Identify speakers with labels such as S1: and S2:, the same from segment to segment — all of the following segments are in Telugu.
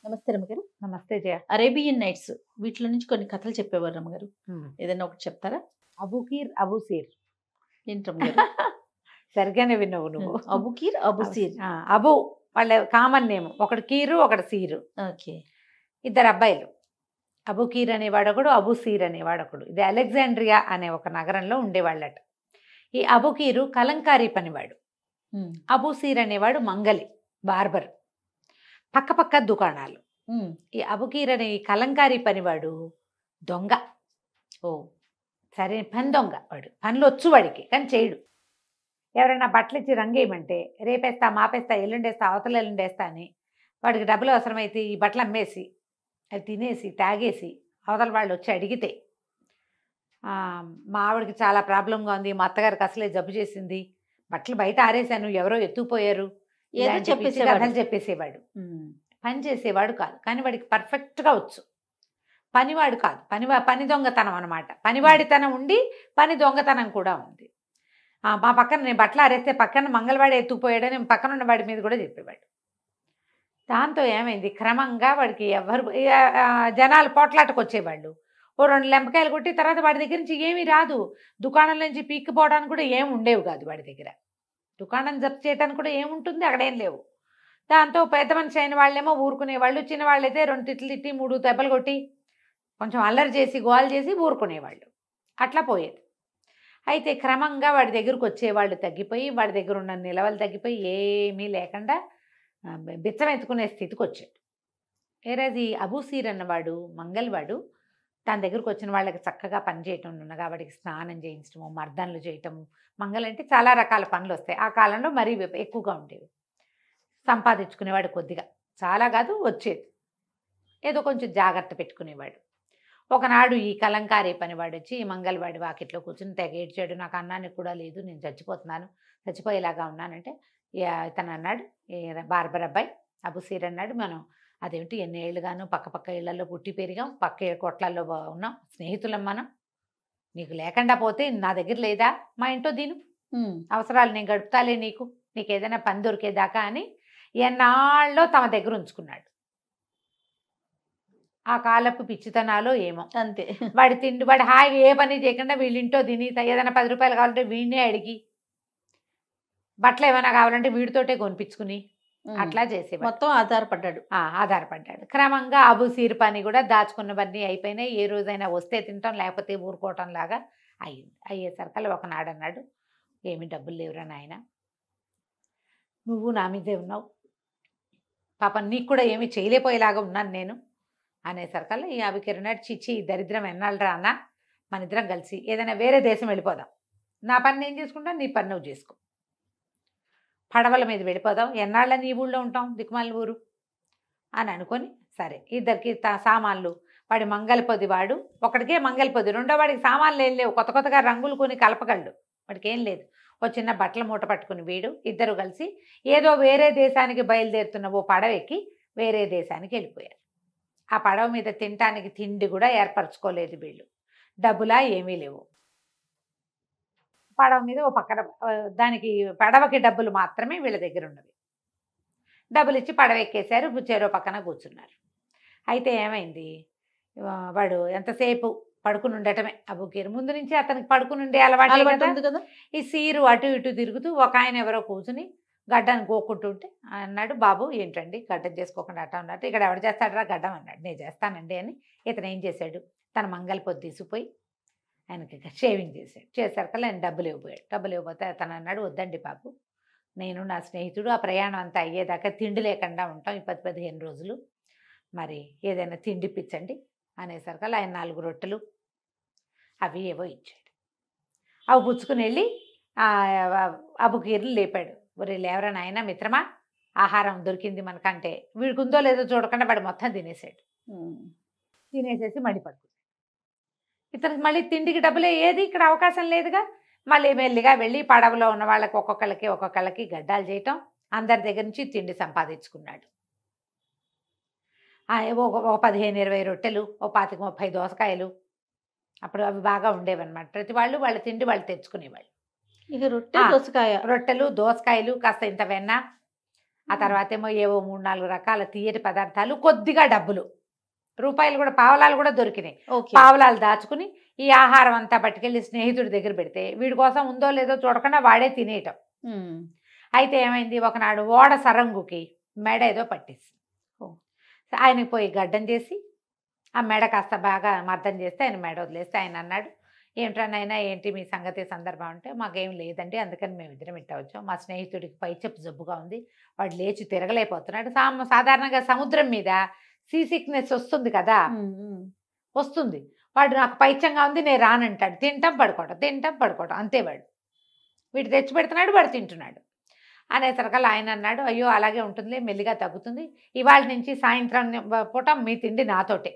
S1: నమస్తే రమ్మగారు.
S2: నమస్తే జయ.
S1: అరేబియన్ నైట్స్ వీటిలో నుంచి కొన్ని కథలు చెప్పేవారు రమ్మగారు. ఏదైనా ఒకటి చెప్తారా?
S2: అబుకీర్ అబుసీర్.
S1: ఏంటి రమ్మగారు?
S2: సరిగ్గానే విన్నావు నువ్వు.
S1: అబుకీర్ అబుసీర్.
S2: అబు వాళ్ళ కామన్ నేమ్, ఒకటి కీరు ఒకటి సీరు.
S1: ఓకే.
S2: ఇద్దరు అబ్బాయిలు. అబుకీర్ అనేవాడొకడు, అబుసీర్ అనేవాడొకడు. ఇది అలెగ్జాండ్రియా అనే ఒక నగరంలో ఉండేవాళ్ళట. ఈ అబుకీరు కలంకారీ పనివాడు, అబుసీర్ అనేవాడు మంగలి, బార్బర్. పక్క పక్క దుకాణాలు. ఈ అబుకీర్ అనే ఈ కలంకారీ పనివాడు దొంగ.
S1: ఓ,
S2: సరే పని దొంగ వాడు. పనులు వచ్చు వాడికి, కానీ చేయడు. ఎవరైనా బట్టలు ఇచ్చి రంగేయమంటే రేపేస్తా, మాపేస్తా, ఎల్లుండేస్తా, అవతల ఎల్లుండేస్తా అని వాడికి డబ్బులు అవసరమైతే ఈ బట్టలు అమ్మేసి అవి తినేసి తాగేసి అవతల వాళ్ళు వచ్చి అడిగితే మా ఆవిడకి చాలా ప్రాబ్లంగా ఉంది, మా అత్తగారికి అసలే జబ్బు చేసింది, బట్టలు బయట ఆరేసాను, ఎవరో ఎత్తుకుపోయారు,
S1: ఏదో చెప్పేసేవాడు.
S2: కథలు చెప్పేసేవాడు. పని చేసేవాడు కాదు, కానీ వాడికి పర్ఫెక్ట్గా వచ్చు. పనివాడు కాదు, పని దొంగతనం అనమాట. పనివాడితనం ఉండి పని దొంగతనం కూడా ఉంది. మా పక్కన నేను బట్టలు ఆరేస్తే పక్కన మంగళవాడు ఎత్తుకుపోయాడని పక్కన ఉన్న వాడి మీద కూడా చెప్పేవాడు. దాంతో ఏమైంది, క్రమంగా వాడికి ఎవరు జనాలు పోట్లాటకు వచ్చేవాళ్ళు. ఓ 2 లెంపకాయలు కొట్టి తర్వాత వాడి దగ్గర నుంచి ఏమీ రాదు. దుకాణం నుంచి పీక్కుపోవడానికి కూడా ఏమి ఉండేవి కాదు వాడి దగ్గర. దుకాణం జప్తు చేయడానికి కూడా ఏముంటుంది, అక్కడేం లేవు. దాంతో పెద్ద మనిషి అయిన వాళ్ళేమో ఊరుకునేవాళ్ళు, చిన్నవాళ్ళైతే 2 తిట్లు తిట్టి 3 దెబ్బలు కొట్టి కొంచెం అల్లరి చేసి గోల్ చేసి ఊరుకునేవాళ్ళు. అట్లా పోయేది. అయితే క్రమంగా వాడి దగ్గరకు వచ్చేవాళ్ళు తగ్గిపోయి, వాడి దగ్గర ఉన్న నిలవలు తగ్గిపోయి ఏమీ లేకుండా బిచ్చం ఎత్తుకునే స్థితికి వచ్చాడు. ఏరాది అబూసీర్ అన్నవాడు మంగళవాడు తన దగ్గరకు వచ్చిన వాళ్ళకి చక్కగా పని చేయటం ఉండగా వాడికి స్నానం చేయించడము, మర్దనలు చేయటము. మంగళంటే చాలా రకాల పనులు వస్తాయి. ఆ కాలంలో మరీ ఎక్కువగా ఉండేవి. సంపాదించుకునేవాడు కొద్దిగా, చాలా కాదు వచ్చేది, ఏదో కొంచెం జాగ్రత్త పెట్టుకునేవాడు. ఒకనాడు ఈ కలంకారీ పనివాడు వచ్చి ఈ మంగళవాడి వాకిట్లో కూర్చుని తెగ ఏడ్చాడు, నాకు అన్నానికి కూడా లేదు, నేను చచ్చిపోతున్నాను, చచ్చిపోయేలాగా ఉన్నానంటే ఇతను అన్నాడు, బార్బర్ అబ్బాయి అబుసీర్ అన్నాడు, మనం అదేమిటి ఎన్ని ఏళ్ళుగాను పక్క పక్క ఇళ్లలో పుట్టి పెరిగాం, పక్క కొట్లల్లో ఉన్నాం, స్నేహితులం మనం, నీకు లేకుండా పోతే నా దగ్గర లేదా, మా ఇంట్లో దీను అవసరాలు నేను గడుపుతాలే, నీకు ఏదైనా పని దొరికేదాకా అని ఎన్నాళ్ళలో తమ దగ్గర ఉంచుకున్నాడు. ఆ కాలపు పిచ్చితనాలో ఏమో
S1: అంతే.
S2: వాడి తిండి వాడు హాయిగా ఏ పని చేయకుండా వీళ్ళింటో తిని ఏదైనా 10 రూపాయలు కావాలంటే వీడినే అడిగి, బట్టలు ఏమైనా కావాలంటే వీడితోటే కొనిపించుకుని అట్లా చేసేవాడు.
S1: మొత్తం
S2: ఆధారపడ్డాడు. క్రమంగా అబుసీర్ పని కూడా దాచుకున్నవన్నీ అయిపోయినాయి. ఏ రోజైనా వస్తే తింటాం, లేకపోతే ఊరుకోవటం లాగా అయ్యింది. అయ్యేసరికల్లా ఒకనాడు అన్నాడు, ఏమి డబ్బులు లేవురా నాయన, నువ్వు నా మీదే ఉన్నావు, పాపం నీకు కూడా ఏమీ చేయలేకపోయేలాగా ఉన్నాను నేను అనేసరికల్లా ఈ అబుకీర్ అన్నాడు, చిచ్చి దరిద్రం ఎన్నాళ్ళరా అన్న, మన ఇద్దరం కలిసి ఏదైనా వేరే దేశం వెళ్ళిపోదాం, నా పని నేను చేసుకుంటాను, నీ పని నువ్వు చేసుకో, పడవల మీద వెళ్ళిపోదాం, ఎన్నాళ్ళ నీ ఊళ్ళో ఉంటాం, దిక్కుమాలిన ఊరు అని అనుకొని, సరే ఇద్దరికి సామాన్లు, వాడి మంగళపొది, వాడు ఒకడికే మంగళపొది, రెండో వాడికి సామాన్లు ఏం లేవు, కొత్త కొత్తగా రంగులు కొని కలపగలడు, వాడికి ఏం లేదు, ఓ చిన్న బట్టల మూట పట్టుకుని వీడు ఇద్దరు కలిసి ఏదో వేరే దేశానికి బయలుదేరుతున్న ఓ పడవ ఎక్కి వేరే దేశానికి వెళ్ళిపోయారు. ఆ పడవ మీద తినటానికి తిండి కూడా ఏర్పరచుకోలేదు వీళ్ళు, డబ్బులా ఏమీ లేవు. పడవ మీద ఓ పక్కన దానికి పడవకి డబ్బులు మాత్రమే వీళ్ళ దగ్గర ఉన్నవి. డబ్బులు ఇచ్చి పడవ ఎక్కేశారు, చెరో పక్కన కూర్చున్నారు. అయితే ఏమైంది, వాడు ఎంతసేపు పడుకుని ఉండటమే అబుకీర్. ముందు నుంచి అతనికి పడుకుని ఉండే అలవాటు కదా. ఈ సీరు అటు ఇటు తిరుగుతూ ఒక ఆయన ఎవరో కూర్చుని గడ్డను గోక్కుంటుంటే అన్నాడు, బాబు ఏంటండి గడ్డం చేసుకోకుండా అట్ట అన్నట్టు, ఇక్కడ ఎవడు చేస్తాడరా గడ్డం అన్నాడు. నేను చేస్తానండి అని ఇతను ఏం చేశాడు, తన మంగళపొద్దు తీసిపోయి ఆయనకి షేవింగ్ చేశాడు. చేసరికల్లా ఆయన డబ్బులు ఇవ్వబోయాడు. డబ్బులు ఇవ్వబోతే అతను అన్నాడు, వద్దండి బాబు, నేను నా స్నేహితుడు ఆ ప్రయాణం అంతా అయ్యేదాకా తిండి లేకుండా ఉంటాం ఈ 10-15 రోజులు, మరి ఏదైనా తిండి పిచ్చండి అనేసరికల్లా ఆయన 4 రొట్టెలు అవి ఏవో ఇచ్చాడు. అవి పుచ్చుకుని వెళ్ళి అబుకీర్ని లేపాడు. ఒరే లేవరా నాయన మిత్రమా, ఆహారం దొరికింది మనకంటే, వీడికి ఉందో లేదో చూడకుండా వాడు మొత్తం తినేసాడు. తినేసేసి మళ్ళీ పడుకున్నాడు. ఇతనికి మళ్ళీ తిండికి డబ్బులే ఏది, ఇక్కడ అవకాశం లేదుగా. మళ్ళీ మెల్లిగా వెళ్ళి పడవలో ఉన్న వాళ్ళకి ఒక్కొక్కళ్ళకి గడ్డాలు చేయటం, అందరి దగ్గర నుంచి తిండి సంపాదించుకున్నాడు. ఒక 15-20 రొట్టెలు, ఓ 25-30 దోసకాయలు, అప్పుడు అవి బాగా ఉండేవన్నమాట. ప్రతి వాళ్ళు వాళ్ళ తిండి వాళ్ళు తెచ్చుకునేవాళ్ళు.
S1: ఇక రొట్టెలు దోసకాయలు,
S2: కాస్త ఇంత వెన్న, ఆ తర్వాత ఏమో ఏవో 3-4 రకాల తియ్యటి పదార్థాలు, కొద్దిగా డబ్బులు, రూపాయలు కూడా, పావలాలు కూడా దొరికినాయి.
S1: ఓకే.
S2: పావలాలు దాచుకుని ఈ ఆహారం అంతా పట్టుకెళ్ళి స్నేహితుడి దగ్గర పెడితే వీడి కోసం ఉందో లేదో చూడకుండా వాడే తినేయటం.
S1: హ్మ్.
S2: అయితే ఏమైంది, ఒకనాడు ఓడ సరంగుకి మెడ ఏదో పట్టేసి ఆయనకి పోయి గడ్డం చేసి ఆ మెడ కాస్త బాగా మర్దం చేస్తే ఆయన మెడ వదిలేస్తే ఆయన అన్నాడు, ఏమిట్రా నాయనా ఏంటి మీ సంగతి సందర్భం అంటే, మాకేం లేదండి, అందుకని మేము ఇద్దరం ఇట్టా వచ్చాం. మా స్నేహితుడికి పైచెప్పు జబ్బుగా ఉంది, వాడు లేచి తిరగలేకపోతున్నాడు. సాధారణంగా సముద్రం మీద సీ సిక్నెస్ వస్తుంది కదా, వస్తుంది. వాడు నాకు పైత్యంగా ఉంది నేను రానంటాడు. తింటాం పడుకోవటం అంతే. వీడు తెచ్చి పెడుతున్నాడు, వాడు తింటున్నాడు. అనేసరికల్లా ఆయన అన్నాడు, అయ్యో అలాగే ఉంటుంది, మెల్లిగా తగ్గుతుంది. ఇవాళ నుంచి సాయంత్రం పూట మీ తిండి నాతోటే,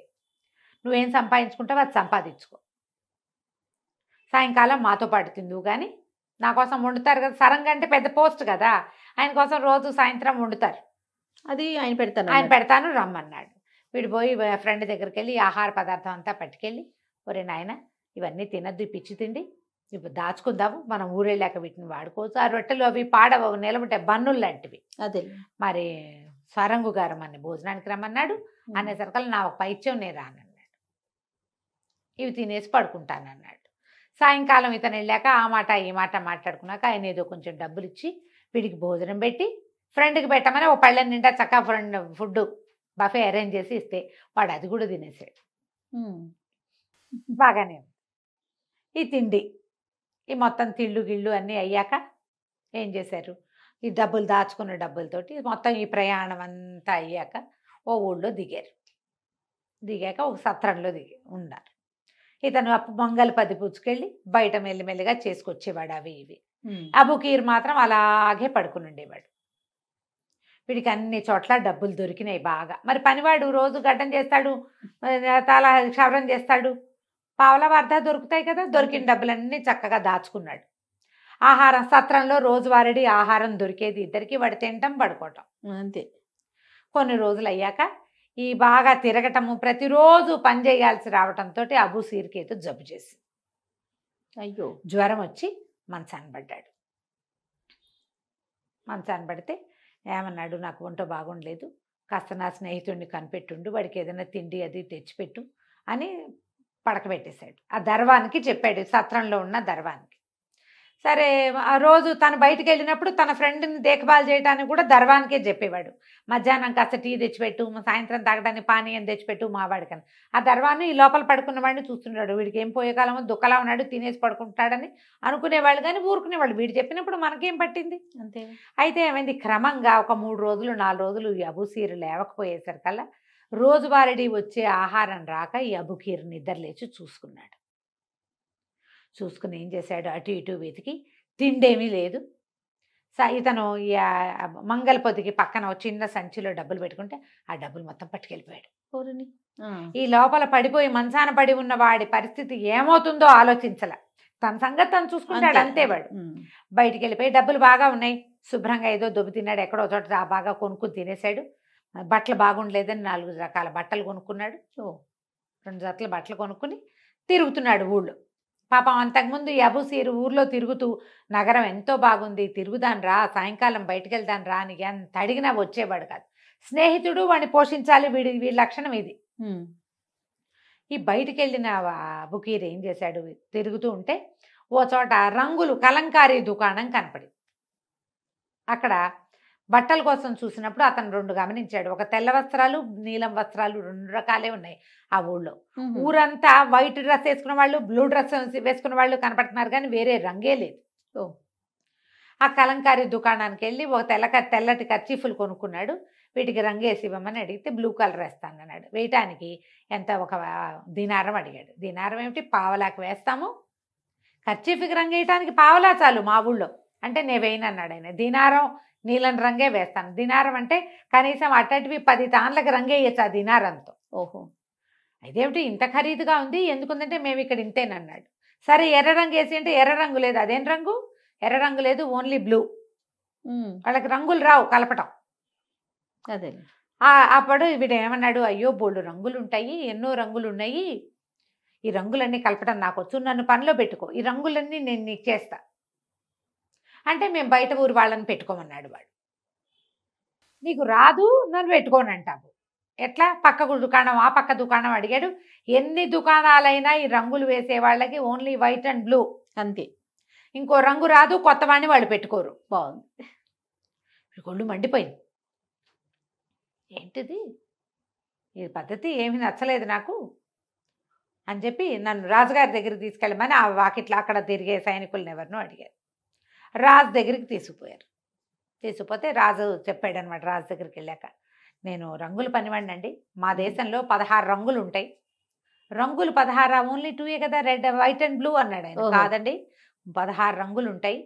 S2: నువ్వేం సంపాదించుకుంటావు అది సంపాదించుకో, సాయంకాలం మాతో పాటు తిందువు కానీ నా కోసం వండుతారు కదా. సరంగా అంటే పెద్ద పోస్ట్ కదా, ఆయన కోసం రోజు సాయంత్రం వండుతారు,
S1: అది ఆయన
S2: పెడతాను రమ్మన్నాడు. వీడు పోయి ఫ్రెండ్ దగ్గరికి వెళ్ళి ఆహార పదార్థం అంతా పట్టుకెళ్ళి, ఒరే నాయన ఇవన్నీ తినద్దు, పిచ్చి తిండి, ఇప్పుడు దాచుకుందాము, మనం ఊరెళ్ళాక వీటిని వాడుకోవచ్చు. ఆ రొట్టెలు అవి పాడవు, నిలబట్టే బన్నులు లాంటివి.
S1: అదే
S2: మరి సరంగు గారు మన భోజనానికి రమ్మన్నాడు. అనేసరికల్లా నా ఒక పైత్యం నేను రానన్నాడు, ఇవి తినేసి పడుకుంటానన్నాడు. సాయంకాలం ఇతను వెళ్ళాక ఆ మాట ఈ మాట మాట్లాడుకున్నాక ఆయన ఏదో కొంచెం డబ్బులు ఇచ్చి వీడికి భోజనం పెట్టి ఫ్రెండ్కి పెట్టమని ఒక పళ్ళ నిండా చక్కగా ఫుడ్ బఫే అరేంజ్ చేసి ఇస్తే వాడు అది కూడా తినేసాడు. బాగానే ఉంది. ఈ తిండి ఈ మొత్తం తిళ్ళు గిళ్ళు అన్నీ అయ్యాక ఏం చేశారు, ఈ డబ్బులు దాచుకున్న డబ్బులతోటి మొత్తం ఈ ప్రయాణం అంతా అయ్యాక ఓ ఊళ్ళో దిగాక ఒక సత్రంలో ఉన్నారు. ఇతను మంగళ పది పుచ్చుకెళ్ళి బయట మెల్లిమెల్లిగా చేసుకొచ్చేవాడు అవి ఇవి. అబుకీర్ మాత్రం అలాగే పడుకుని ఉండేవాడు. వీడికి అన్ని చోట్ల డబ్బులు దొరికినాయి బాగా. మరి పనివాడు రోజు గడ్డం చేస్తాడు, తల క్షవరం చేస్తాడు, పావలా వార్త దొరుకుతాయి కదా, దొరికిన డబ్బులన్నీ చక్కగా దాచుకున్నాడు. ఆహారం సత్రంలో రోజువారీ ఆహారం దొరికేది ఇద్దరికి, వాడు తినటం పడుకోవటం
S1: అంతే.
S2: కొన్ని రోజులు అయ్యాక ఈ బాగా తిరగటము, ప్రతిరోజు పని చేయాల్సి రావటంతో అబూసీర్కి ఏదో జబ్బు చేసి
S1: అయ్యో
S2: జ్వరం వచ్చి మంచాన పడ్డాడు. మంచాన పడితే ఏమన్నాడు, నాకు ఒంట బాగుండలేదు, కాస్త నా స్నేహితుడిని కనిపెట్టుండు, వాడికి ఏదైనా తిండి అది తెచ్చిపెట్టు అని పడకబెట్టేశాడు. ఆ దర్వానికి చెప్పాడు, సత్రంలో ఉన్న దర్వానికి. సరే ఆ రోజు తను బయటికి వెళ్ళినప్పుడు తన ఫ్రెండ్ని దేఖబాల్ చేయడానికి కూడా దర్వానికే చెప్పేవాడు, మధ్యాహ్నం కాస్త టీ తెచ్చిపెట్టు, సాయంత్రం తాగడానికి పానీయం తెచ్చిపెట్టు మావాడికని. ఆ దర్వాన్ని ఈ లోపల పడుకున్న వాడిని చూస్తున్నాడు, వీడికి ఏం పోయే కాలమో దుఃఖలా ఉన్నాడు, తినేసి పడుకుంటాడని అనుకునేవాళ్ళు కానీ ఊరుకునేవాళ్ళు. వీడు చెప్పినప్పుడు మనకేం పట్టింది
S1: అంతే.
S2: అయితే ఏమైంది, క్రమంగా ఒక 3 రోజులు 4 రోజులు ఈ అబూసీర్ లేవకపోయేసరికల్లా రోజువారీ వచ్చే ఆహారం రాక ఈ అబుకీర్ నిద్రలేచి చూసుకుని ఏం చేశాడు, అటు ఇటు వెతికి తిండేమీ లేదు. ఇతను మంగళపొదికి పక్కన చిన్న సంచిలో డబ్బులు పెట్టుకుంటే ఆ డబ్బులు మొత్తం పట్టుకెళ్ళిపోయాడు. ఈ లోపల పడిపోయి మంచాన పడి ఉన్న వాడి పరిస్థితి ఏమవుతుందో ఆలోచించాల, తన సంగతి తను చూసుకుంటాడు అంతే. వాడు బయటికి వెళ్ళిపోయి డబ్బులు బాగా ఉన్నాయి, శుభ్రంగా ఏదో దొబ్బి తిన్నాడు, ఎక్కడో చోట బాగా కొనుక్కుని తినేశాడు. బట్టలు బాగుండలేదని 4 రకాల బట్టలు కొనుక్కున్నాడు, 2 జతల బట్టలు కొనుక్కుని తిరుగుతున్నాడు ఊళ్ళో. పాపం అంతకుముందు ఈ అబూసీర్ ఊర్లో తిరుగుతూ నగరం ఎంతో బాగుంది, తిరుగుదాను రా, సాయంకాలం బయటికి వెళ్దాను రా అని ఎంత అడిగినా వచ్చేవాడు కాదు. స్నేహితుడు వాడిని పోషించాలి, వీడి లక్షణం ఇది. ఈ బయటికి వెళ్ళిన అబుకీర్ ఏం చేశాడు, తిరుగుతూ ఉంటే ఓ చోట రంగులు కలంకారీ దుకాణం కనపడి అక్కడ బట్టల కోసం చూసినప్పుడు అతను 2 గమనించాడు. ఒక తెల్ల వస్త్రాలు, నీలం వస్త్రాలు 2 రకాలే ఉన్నాయి ఆ ఊళ్ళో. ఊరంతా వైట్ డ్రెస్ వేసుకున్న వాళ్ళు, బ్లూ డ్రెస్ వేసుకున్న వాళ్ళు కనపడుతున్నారు కానీ వేరే రంగే లేదు. ఆ కలంకారీ దుకాణానికి వెళ్ళి ఒక తెల్లటి కర్చీఫులు కొనుక్కున్నాడు. వీటికి రంగు వేసి ఇవ్వమని అడిగితే బ్లూ కలర్ వేస్తానన్నాడు. వేయటానికి ఎంత, ఒక దినారం అడిగాడు. దినారం ఏమిటి, పావలాకి వేస్తాము, కర్చీఫ్కి రంగు వేయటానికి పావలా చాలు మా ఊళ్ళో అంటే నేను వేయనన్నాడు ఆయన. దినారం నీలం రంగే వేస్తాను. దినారం అంటే కనీసం అట్టటివి 10 తాన్లకు రంగేయచ్చు ఆ దినారంతో. ఓహో, అదేమిటి ఇంత ఖరీదుగా ఉంది, ఎందుకుందంటే మేము ఇక్కడ ఇంతేనన్నాడు. సరే ఎర్ర రంగు వేసి అంటే ఎర్ర రంగు లేదు. అదేం రంగు, ఎర్ర రంగు లేదు, ఓన్లీ బ్లూ. వాళ్ళకి రంగులు రావు కలపటం.
S1: అదే
S2: అప్పుడు వీడు ఏమన్నాడు, అయ్యో బోళ్ళు రంగులు ఉంటాయి, ఎన్నో రంగులు ఉన్నాయి, ఈ రంగులన్నీ కలపటం నాకు వచ్చు, నన్ను పనిలో పెట్టుకో, ఈ రంగులన్నీ నేను నీకు చేస్తా అంటే మేము బయట ఊరు వాళ్ళని పెట్టుకోమన్నాడు వాడు. నీకు రాదు, నన్ను పెట్టుకోను అంటావు. ఎట్లా? పక్క దుకాణం, ఆ పక్క దుకాణం అడిగాడు. ఎన్ని దుకాణాలైనా ఈ రంగులు వేసే వాళ్ళకి ఓన్లీ వైట్ అండ్ బ్లూ,
S1: అంతే.
S2: ఇంకో రంగు రాదు, కొత్త వాడిని వాళ్ళు పెట్టుకోరు.
S1: బాగుంది.
S2: ఒళ్ళు మండిపోయింది. ఏంటిది, ఈ పద్ధతి ఏమీ నచ్చలేదు నాకు అని చెప్పి నన్ను రాజుగారి దగ్గరికి తీసుకెళ్ళమని ఆ వాకిట్లో అక్కడ తిరిగే సైనికులను ఎవరినో అడిగారు. రాజు దగ్గరికి తీసుకుపోయారు. తీసుకుపోతే రాజు చెప్పాడు అనమాట. రాజు దగ్గరికి వెళ్ళాక, నేను రంగుల పనివాడినండి, మా దేశంలో 16 రంగులు ఉంటాయి. రంగులు 16 ఓన్లీ 2 కదా, రెడ్ వైట్ అండ్ బ్లూ అన్నాడు ఆయన.
S1: ఓహో.
S2: కాదండి, 16 రంగులు ఉంటాయి,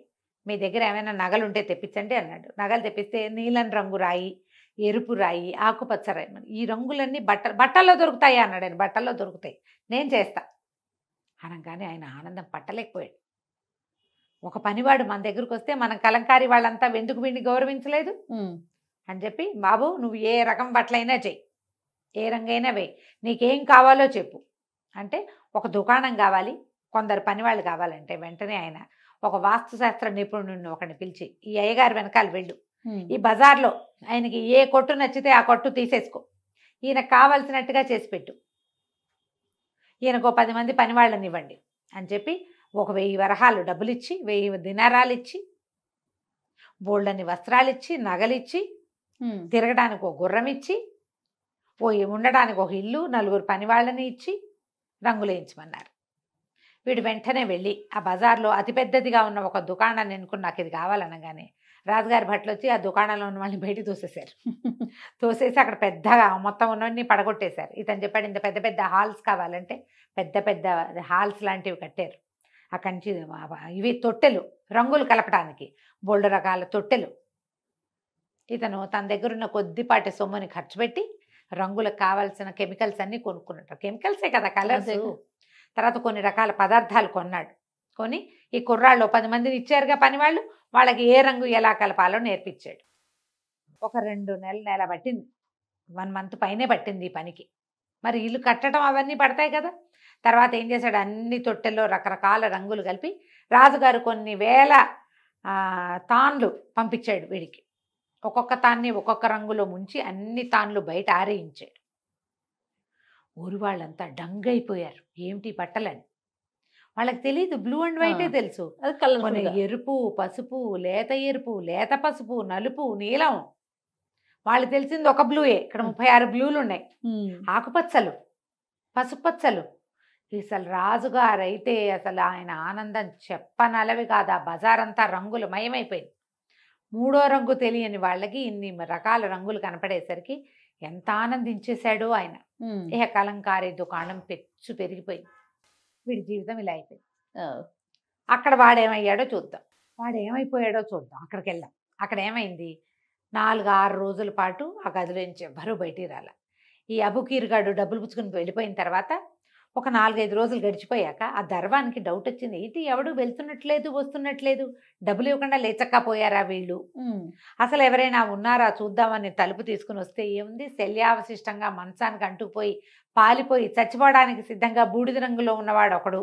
S2: మీ దగ్గర ఏమైనా నగలు ఉంటే తెప్పించండి అన్నాడు. నగలు తెప్పిస్తే నీలం రంగు రాయి, ఎరుపు రాయి, ఆకుపచ్చ రాయి, ఈ రంగులన్నీ బట్టల్లో దొరుకుతాయి అన్నాడు ఆయన. బట్టల్లో దొరుకుతాయి, నేను చేస్తా అనగానే ఆయన ఆనందం పట్టలేకపోయాడు. ఒక పనివాడు మన దగ్గరకు వస్తే మనం కలంకారీ వాళ్ళంతా ఎందుకు వీడిని గౌరవించలేదు అని చెప్పి, బాబు నువ్వు ఏ రకం బట్టలైనా చెయ్యి, ఏ రంగైనా వేయి, నీకేం కావాలో చెప్పు అంటే, ఒక దుకాణం కావాలి, కొందరు పనివాళ్ళు కావాలంటే వెంటనే ఆయన ఒక వాస్తుశాస్త్ర నిపుణుడిని ఒకరిని పిలిచి, ఈ అయ్యగారి వెనకాల వెళ్ళు, ఈ బజార్లో ఆయనకి ఏ కొట్టు నచ్చితే ఆ కొట్టు తీసేసుకో, ఈయనకు కావాల్సినట్టుగా చేసి పెట్టు, ఈయనకు 10 మంది పనివాళ్ళని ఇవ్వండి అని చెప్పి, ఒక 1000 వరహాలు డబ్బులు ఇచ్చి, 1000 దినారాలు ఇచ్చి, బోల్డని వస్త్రాలు ఇచ్చి, నగలిచ్చి, తిరగడానికి ఒక గుర్రం ఇచ్చి, ఉండడానికి ఒక ఇల్లు, 4 పనివాళ్ళని ఇచ్చి రంగులు వేయించమన్నారు. వీడు వెంటనే వెళ్ళి ఆ బజార్లో అతిపెద్దదిగా ఉన్న ఒక దుకాణాన్ని ఎన్నుకుని, నాకు ఇది కావాలనగానే రాజుగారి భట్లు వచ్చి ఆ దుకాణంలో ఉన్న వాళ్ళని బయటికి తోసేశారు. తోసేసి అక్కడ పెద్దగా మొత్తం ఉన్నవన్నీ పడగొట్టేశారు. ఇతను చెప్పాడు, ఇంత పెద్ద పెద్ద హాల్స్ కావాలంటే పెద్ద పెద్ద హాల్స్ లాంటివి కట్టారు. అక్కడి నుంచి ఇవి తొట్టెలు, రంగులు కలపడానికి బోల్డ్ రకాల తొట్టెలు. ఇతను తన దగ్గర ఉన్న కొద్దిపాటి సొమ్ముని ఖర్చు పెట్టి రంగులకు కావాల్సిన కెమికల్స్ అన్నీ కొనుక్కున్నట్టు. కెమికల్సే కదా కలర్స్. తర్వాత కొన్ని రకాల పదార్థాలు కొన్నాడు. కొని ఈ కుర్రాళ్ళు 10 మందిని ఇచ్చారుగా పనివాళ్ళు, వాళ్ళకి ఏ రంగు ఎలా కలపాలో నేర్పించాడు. ఒక 2 నెల పట్టింది, 1 మంత్ పైనే పట్టింది ఈ పనికి. మరి ఇల్లు కట్టడం అవన్నీ పడతాయి కదా. తర్వాత ఏం చేశాడు, అన్ని తొట్టెల్లో రకరకాల రంగులు కలిపి రాజుగారు కొన్ని వేల తాన్లు పంపించాడు వీడికి. ఒక్కొక్క తాన్ని ఒక్కొక్క రంగులో ముంచి అన్ని తాన్లు బయట ఆరేయించాడు. ఊరి వాళ్ళంతా డంగైపోయారు, ఏమిటి బట్టలని. వాళ్ళకి తెలియదు, బ్లూ అండ్ వైటే తెలుసు. కొన్ని ఎరుపు, పసుపు, లేత ఎరుపు, లేత పసుపు, నలుపు, నీలం. వాళ్ళు తెలిసింది ఒక బ్లూయే. ఇక్కడ 36 బ్లూలు ఉన్నాయి, ఆకుపచ్చలు, పసుపచ్చలు. అసలు రాజుగారు అయితే అసలు ఆయన ఆనందం చెప్పనలవి కాదు. ఆ బజారంతా రంగులు మయమైపోయింది. 3వ రంగు తెలియని వాళ్ళకి ఇన్ని రకాల రంగులు కనపడేసరికి ఎంత ఆనందించేశాడో ఆయన. ఇహ కలంకారీ దుకాణం పెరిగిపోయింది. వీడి జీవితం ఇలా అయిపోయింది. అక్కడ వాడేమయ్యాడో చూద్దాం, అక్కడికి వెళ్దాం. అక్కడ ఏమైంది, 4-6 రోజుల పాటు ఆ గదిలో నుంచి ఎవ్వరూ బయటికి రాల. ఈ అబుకీరుగాడు డబ్బులు పుచ్చుకుని వెళ్ళిపోయిన తర్వాత ఒక 4-5 రోజులు గడిచిపోయాక ఆ దర్వానికి డౌట్ వచ్చింది. ఏంటి ఎవడు వెళ్తున్నట్లేదు, వస్తున్నట్లేదు, డబ్బులు ఇవ్వకుండా లేచక్కపోయారా వీళ్ళు, అసలు ఎవరైనా ఉన్నారా చూద్దామని తలుపు తీసుకుని వస్తే ఏముంది, శల్యావశిష్టంగా మంచానికి అంటుకుపోయి పాలిపోయి చచ్చిపోవడానికి సిద్ధంగా బూడిద రంగులో ఉన్నవాడు ఒకడు.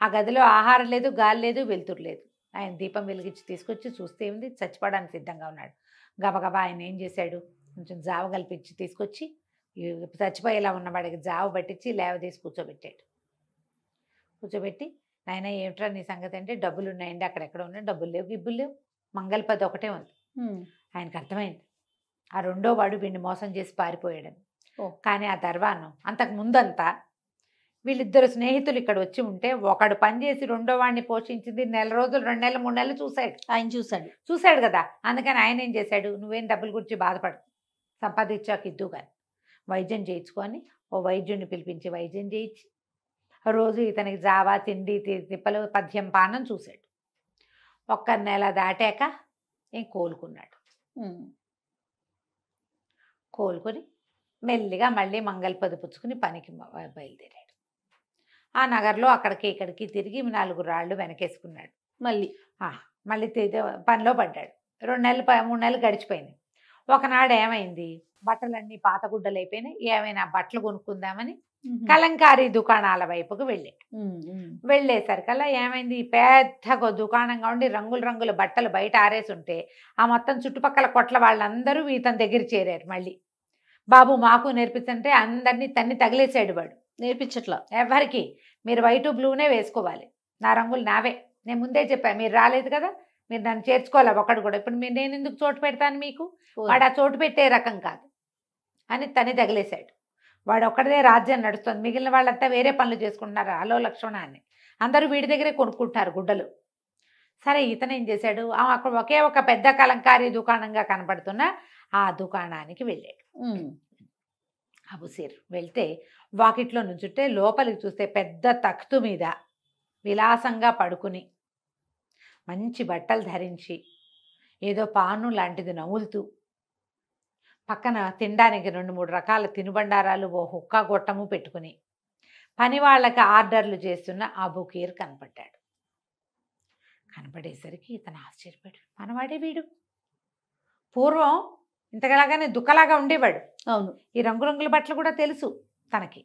S2: ఆ గదిలో ఆహారం లేదు, గాలి లేదు, వెలుతురు లేదు. ఆయన దీపం వెలిగించి తీసుకొచ్చి చూస్తే ఏముంది, చచ్చిపోవడానికి సిద్ధంగా ఉన్నాడు. గబగబా ఆయన ఏం చేశాడు, కొంచెం జావ కల్పించి తీసుకొచ్చి చచ్చిపోయేలా ఉన్నవాడికి జావ పట్టించి లేవదీసి కూర్చోబెట్టి, నాయన ఏమిట్రా నీ సంగతి అంటే, డబ్బులు ఉన్నాయండి, అక్కడెక్కడ ఉన్నాయి, డబ్బులు లేవు, గిబ్బులు లేవు, మంగళపది ఒకటే ఉంది. ఆయనకు అర్థమైంది ఆ 2వ వాడు వీడిని మోసం చేసి పారిపోయాడని. కానీ ఆ దర్వాను అంతకు ముందంతా వీళ్ళిద్దరు స్నేహితులు ఇక్కడ వచ్చి ఉంటే, ఒకడు పనిచేసి 2వ వాడిని పోషించింది 1 నెల రోజులు, 2 నెలలు, 3 నెలలు చూశాడు.
S1: ఆయన చూశాడు కదా.
S2: అందుకని ఆయన ఏం చేశాడు, నువ్వేం డబ్బుల గురించి బాధపడు, సంపాదించాక ఇద్దు కానీ వైద్యం చేయించుకొని ఓ వైద్యుడిని పిలిపించి వైద్యం చేయించి రోజు ఇతనికి జావా, తిండి, తిప్పలు, పథ్యం, పానం చూశాడు. 1 నెల దాటాక ఏం కోలుకున్నాడు. కోలుకొని మెల్లిగా మళ్ళీ మంగళపది పుచ్చుకుని పనికి బయలుదేరాడు. ఆ నగర్లో అక్కడికి ఇక్కడికి తిరిగి 4 రాళ్ళు వెనకేసుకున్నాడు. మళ్ళీ పనిలో పడ్డాడు. 2 నెలలు 3 నెలలు గడిచిపోయింది. ఒకనాడు ఏమైంది, బట్టలన్నీ పాత గుడ్డలు అయిపోయినాయి. ఏమైనా బట్టలు కొనుక్కుందామని కలంకారీ దుకాణాల వైపుకు వెళ్ళాడు. వెళ్ళేసరికల్లా ఏమైంది, పెద్ద దుకాణంగా ఉండి రంగుల రంగుల బట్టలు బయట ఆరేసి ఉంటే ఆ మొత్తం చుట్టుపక్కల కొట్ల వాళ్ళందరూ ఇతని దగ్గర చేరారు. మళ్ళీ బాబు మాకు నేర్పించంటే అందరినీ తన్ని తగిలేసాడు వాడు.
S1: నేర్పించట్లా
S2: ఎవరికి, మీరు వైట్ బ్లూనే వేసుకోవాలి, నా రంగులు నావే, నేను ముందే చెప్పాను, మీరు రాలేదు కదా, మీరు నన్ను చేర్చుకోవాలి ఒకడు కూడా, ఇప్పుడు నేను ఎందుకు చోటు పెడతాను మీకు, వాడు ఆ చోటు పెట్టే రకం కాదు అని తన్ని తగిలేశాడు. వాడు ఒక్కడే రాజ్యం నడుస్తుంది, మిగిలిన వాళ్ళంతా వేరే పనులు చేసుకుంటున్నారు. హలో లక్ష్మణ అని అందరూ వీడి దగ్గరే కొనుక్కుంటున్నారు గుడ్డలు. సరే ఇతను ఏం చేశాడు, అక్కడ ఒకే ఒక పెద్ద కలంకారీ దుకాణంగా కనపడుతున్న ఆ దుకాణానికి వెళ్ళాడు. అబుసీర్ వెళ్తే వాకిట్లో నుంచుంటే లోపలికి చూస్తే పెద్ద తఖ్తు మీద విలాసంగా పడుకుని మంచి బట్టలు ధరించి ఏదో పాను లాంటిది నవ్వులుతూ పక్కన తినడానికి 2-3 రకాల తినుబండారాలు ఓ హుక్కా గొట్టము పెట్టుకుని పని వాళ్ళకి ఆర్డర్లు చేస్తున్న అబుకీర్ కనపడ్డాడు. కనపడేసరికి ఇతను ఆశ్చర్యపడి, మనవాడే వీడు, పూర్వం ఇంతలాగానే దుఃఖలాగా ఉండేవాడు.
S1: అవును,
S2: ఈ రంగురంగుల బట్టలు కూడా తెలుసు తనకి.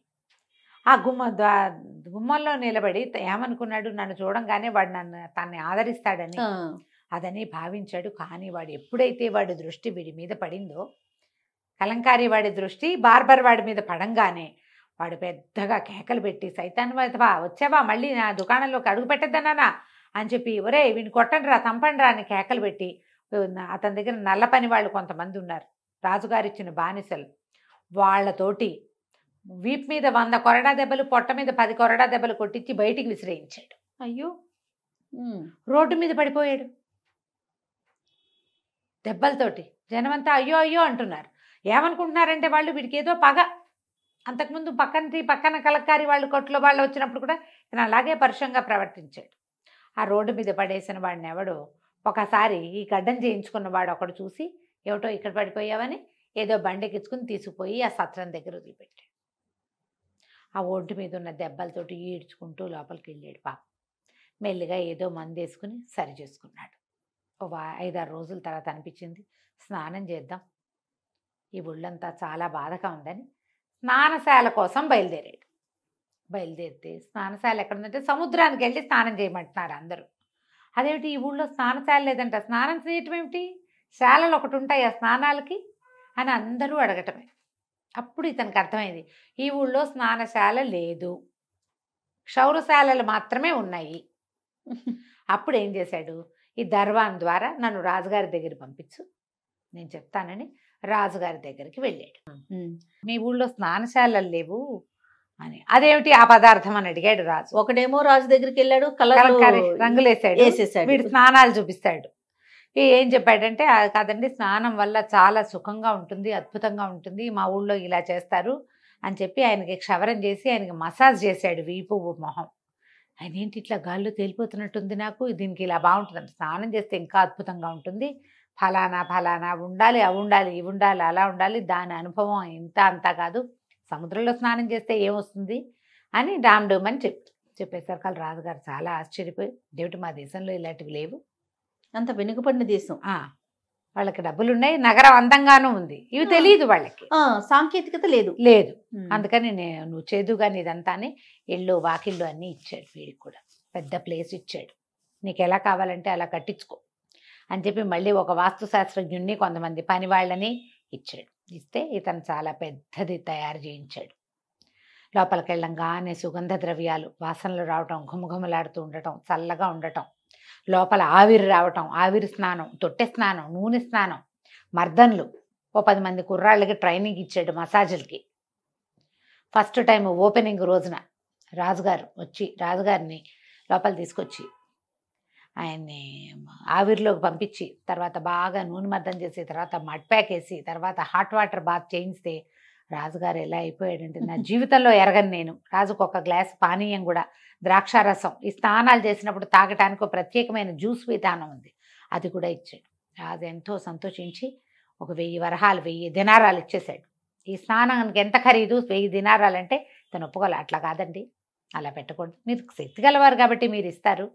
S2: ఆ గుమ్మంలో నిలబడి ఏమనుకున్నాడు, నన్ను చూడంగానే వాడు తన్ని ఆదరిస్తాడని అదని భావించాడు. కానీ వాడు ఎప్పుడైతే వాడి దృష్టి వీడి మీద పడిందో, కలంకారీ వాడి దృష్టి బార్బర్ వాడి మీద పడంగానే వాడు పెద్దగా కేకలు పెట్టి, సైతాన్ వచ్చావా మళ్ళీ నా దుకాణంలోకి అడుగు పెట్టద్దన్నానా అని చెప్పి, ఒరే వీడిని కొట్టండి రా, తంపండి రా అని కేకలు పెట్టి, అతని దగ్గర నల్ల పని వాళ్ళు కొంతమంది ఉన్నారు, రాజుగారు ఇచ్చిన బానిసలు, వాళ్ళతోటి వీపు మీద 100 కొరడా దెబ్బలు, పొట్ట మీద 10 కొరడా దెబ్బలు కొట్టించి బయటికి విసిరేయించాడు.
S1: అయ్యో,
S2: రోడ్డు మీద పడిపోయాడు దెబ్బలతోటి. జనమంతా అయ్యో అయ్యో అంటున్నారు. ఏమనుకుంటున్నారంటే వాళ్ళు, వీడికి ఏదో పగ. అంతకుముందు పక్కన కలక్కారి వాళ్ళు కొట్లో వాళ్ళు వచ్చినప్పుడు కూడా తను అలాగే పరుషంగా ప్రవర్తించాడు. ఆ రోడ్డు మీద పడేసిన వాడిని ఎవడో ఒకసారి ఈ గడ్డం చేయించుకున్న వాడు ఒకడు చూసి, ఏమిటో ఇక్కడ పడిపోయావని ఏదో బండెక్కించుకుని తీసుకుపోయి ఆ సత్రం దగ్గర వదిలిపెట్టాడు. ఆ ఒడ్డు మీద ఉన్న దెబ్బలతోటి ఈడ్చుకుంటూ లోపలికి వెళ్ళాడు. పాప మెల్లిగా ఏదో మందు వేసుకుని సరి చేసుకున్నాడు. 5-6 రోజుల తర్వాత అనిపించింది, స్నానం చేద్దాం, ఈ ఒళ్ళంతా చాలా బాధగా ఉందని స్నానశాల కోసం బయలుదేరాడు. బయలుదేరితే స్నానశాల ఎక్కడుందంటే సముద్రానికి వెళ్ళి స్నానం చేయమంటున్నారు అందరూ. అదేమిటి ఈ ఊళ్ళో స్నానశాల లేదంట, స్నానం చేయటం ఏమిటి, శాలలు ఒకటి ఉంటాయి ఆ స్నానాలకి అని అందరూ అడగటమే. అప్పుడు ఇతనికి అర్థమైంది, ఈ ఊళ్ళో స్నానశాల లేదు, క్షౌరశాలలు మాత్రమే ఉన్నాయి. అప్పుడు ఏం చేశాడు, ఈ దర్వాన్ ద్వారా నన్ను రాజుగారి దగ్గర పంపించు, నేను చెప్తానని రాజుగారి దగ్గరికి వెళ్ళాడు. మీ ఊళ్ళో స్నానశాలలు లేవు అని. అదేమిటి ఆ పదార్థం అని అడిగాడు రాజు.
S1: ఒకడేమో రాజు దగ్గరికి వెళ్ళాడు,
S2: రంగులేసాడు, వీడు స్నానాలు చూపిస్తాడు. ఏం చెప్పాడంటే, కాదండి స్నానం వల్ల చాలా సుఖంగా ఉంటుంది, అద్భుతంగా ఉంటుంది, మా ఊళ్ళో ఇలా చేస్తారు అని చెప్పి ఆయనకి క్షవరం చేసి ఆయనకి మసాజ్ చేశాడు వీపు మొహం. ఆయన ఏంటి ఇట్లా గాల్లో తేలిపోతున్నట్టుంది, నాకు దీనికి ఇలా బాగుంటుంది, స్నానం చేస్తే ఇంకా అద్భుతంగా ఉంటుంది, ఫలానా ఫలానా ఉండాలి, అవి ఉండాలి, ఇవి ఉండాలి, అలా ఉండాలి, దాని అనుభవం ఇంత అంతా కాదు, సముద్రంలో స్నానం చేస్తే ఏమొస్తుంది అని డామ్ అని చెప్పేసరికి రాజుగారు చాలా ఆశ్చర్యపోయి, దేవుటి మా దేశంలో ఇలాంటివి లేవు,
S1: అంత వెనుకబడిన దేశం,
S2: వాళ్ళకి డబ్బులున్నాయి, నగరం అందంగానూ ఉంది, ఇవి తెలియదు వాళ్ళకి,
S1: సాంకేతికత లేదు.
S2: అందుకని నువ్వు చేదు కానీ ఇదంతా అని ఇళ్ళు వాకిళ్ళు అన్నీ ఇచ్చాడు. వీడికి కూడా పెద్ద ప్లేస్ ఇచ్చాడు, నీకు ఎలా కావాలంటే అలా కట్టించుకో అని చెప్పి మళ్ళీ ఒక వాస్తు శాస్త్రజ్ఞుణ్ణి కొంతమంది పని వాళ్ళని ఇచ్చాడు. ఇస్తే ఇతను చాలా పెద్దది తయారు చేయించాడు. లోపలికి వెళ్ళంగానే సుగంధ ద్రవ్యాలు వాసనలు రావటం, ఘుమఘుమలాడుతూ ఉండటం, చల్లగా ఉండటం, లోపల ఆవిరి రావటం, ఆవిరి స్నానం, తొట్టె స్నానం, నూనె స్నానం, మర్దన్లు, 10 మంది కుర్రాళ్ళకి ట్రైనింగ్ ఇచ్చాడు మసాజులకి. ఫస్ట్ టైం ఓపెనింగ్ రోజున రాజుగారు వచ్చి రాజుగారిని లోపల తీసుకొచ్చి ఆయన్ని ఆవిరిలోకి పంపించి తర్వాత బాగా నూనె మర్దం చేసి తర్వాత మడ్ ప్యాక్ వేసి తర్వాత హాట్ వాటర్ బాత్ చేయిస్తే రాజుగారు ఎలా అయిపోయాడంటే, నా జీవితంలో ఎరగను నేను. రాజుకు ఒక గ్లాస్ పానీయం కూడా, ద్రాక్షారసం, ఈ స్నానాలు చేసినప్పుడు తాగటానికి ఒక ప్రత్యేకమైన జ్యూస్ విధానం ఉంది, అది కూడా ఇచ్చాడు. రాజు ఎంతో సంతోషించి ఒక 1000 వరహాలు 1000 దినారాలు ఇచ్చేశాడు. ఈ స్నానానికి ఎంత ఖరీదు, 1000 దినారాలు అంటే తను ఒప్పుకోలే. అట్లా కాదండి, అలా పెట్టకూడదు, మీరు శక్తి గలవారు కాబట్టి మీరు ఇస్తారు,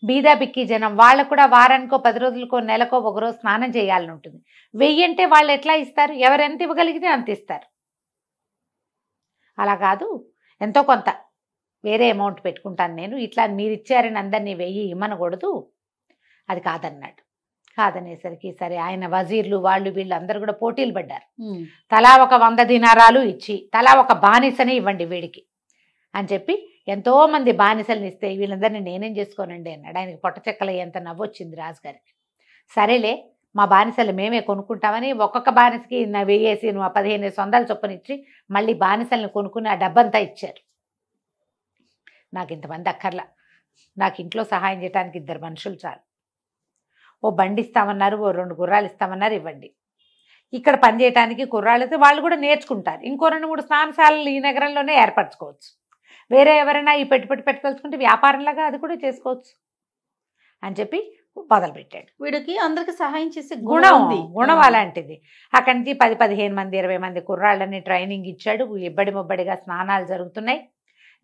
S2: బీదా బిక్కి జనం వాళ్ళకు కూడా వారానికో 10 రోజులకో నెలకో ఒక రోజు స్నానం చేయాలని ఉంటుంది, 1000 అంటే వాళ్ళు ఎట్లా ఇస్తారు, ఎవరెంత ఇవ్వగలిగితే అంత ఇస్తారు, అలా కాదు ఎంతో కొంత వేరే అమౌంట్ పెట్టుకుంటాను నేను, ఇట్లా మీరు ఇచ్చారని అందరినీ 1000 ఇమ్మనకూడదు, అది కాదన్నాడు. కాదనేసరికి సరే ఆయన వజీర్లు వాళ్ళు వీళ్ళు అందరూ కూడా పోటీలు పడ్డారు. తలా ఒక 100 దినారాలు ఇచ్చి తలా ఒక బానిసని ఇవ్వండి వీడికి అని చెప్పి ఎంతోమంది బానిసలను ఇస్తే వీళ్ళందరినీ నేనేం చేసుకోనండి అన్నాడు. ఆయనకి పొట్ట చెక్కల ఎంత నవ్వొచ్చింది రాజుగారికి. సరేలే మా బానిసలు మేమే కొనుక్కుంటామని ఒక్కొక్క బానిసకి 1000 1500 చొప్పున ఇచ్చి మళ్ళీ బానిసలను కొనుక్కుని ఆ డబ్బంతా ఇచ్చారు. నాకు ఇంతమంది అక్కర్లా, నాకు ఇంట్లో సహాయం చేయడానికి 2 మనుషులు చాలు, ఓ బండి ఇస్తామన్నారు, ఓ 2 గుర్రాలు ఇస్తామన్నారు, ఇవ్వండి. ఇక్కడ పని చేయడానికి కుర్రాళ్ళైతే వాళ్ళు కూడా నేర్చుకుంటారు, ఇంకో 2-3 స్నానశాలలు ఈ నగరంలోనే ఏర్పరచుకోవచ్చు, వేరే ఎవరైనా ఈ పెట్టదలుచుకుంటే వ్యాపారంలాగా అది కూడా చేసుకోవచ్చు అని చెప్పి మొదలుపెట్టాడు.
S1: వీడికి అందరికి సహాయం చేసే
S2: గుణం అలాంటిది. అక్కడి నుంచి 10-15 మంది 20 మంది కుర్రాళ్ళని ట్రైనింగ్ ఇచ్చాడు. ఇబ్బడి ముబ్బడిగా స్నానాలు జరుగుతున్నాయి,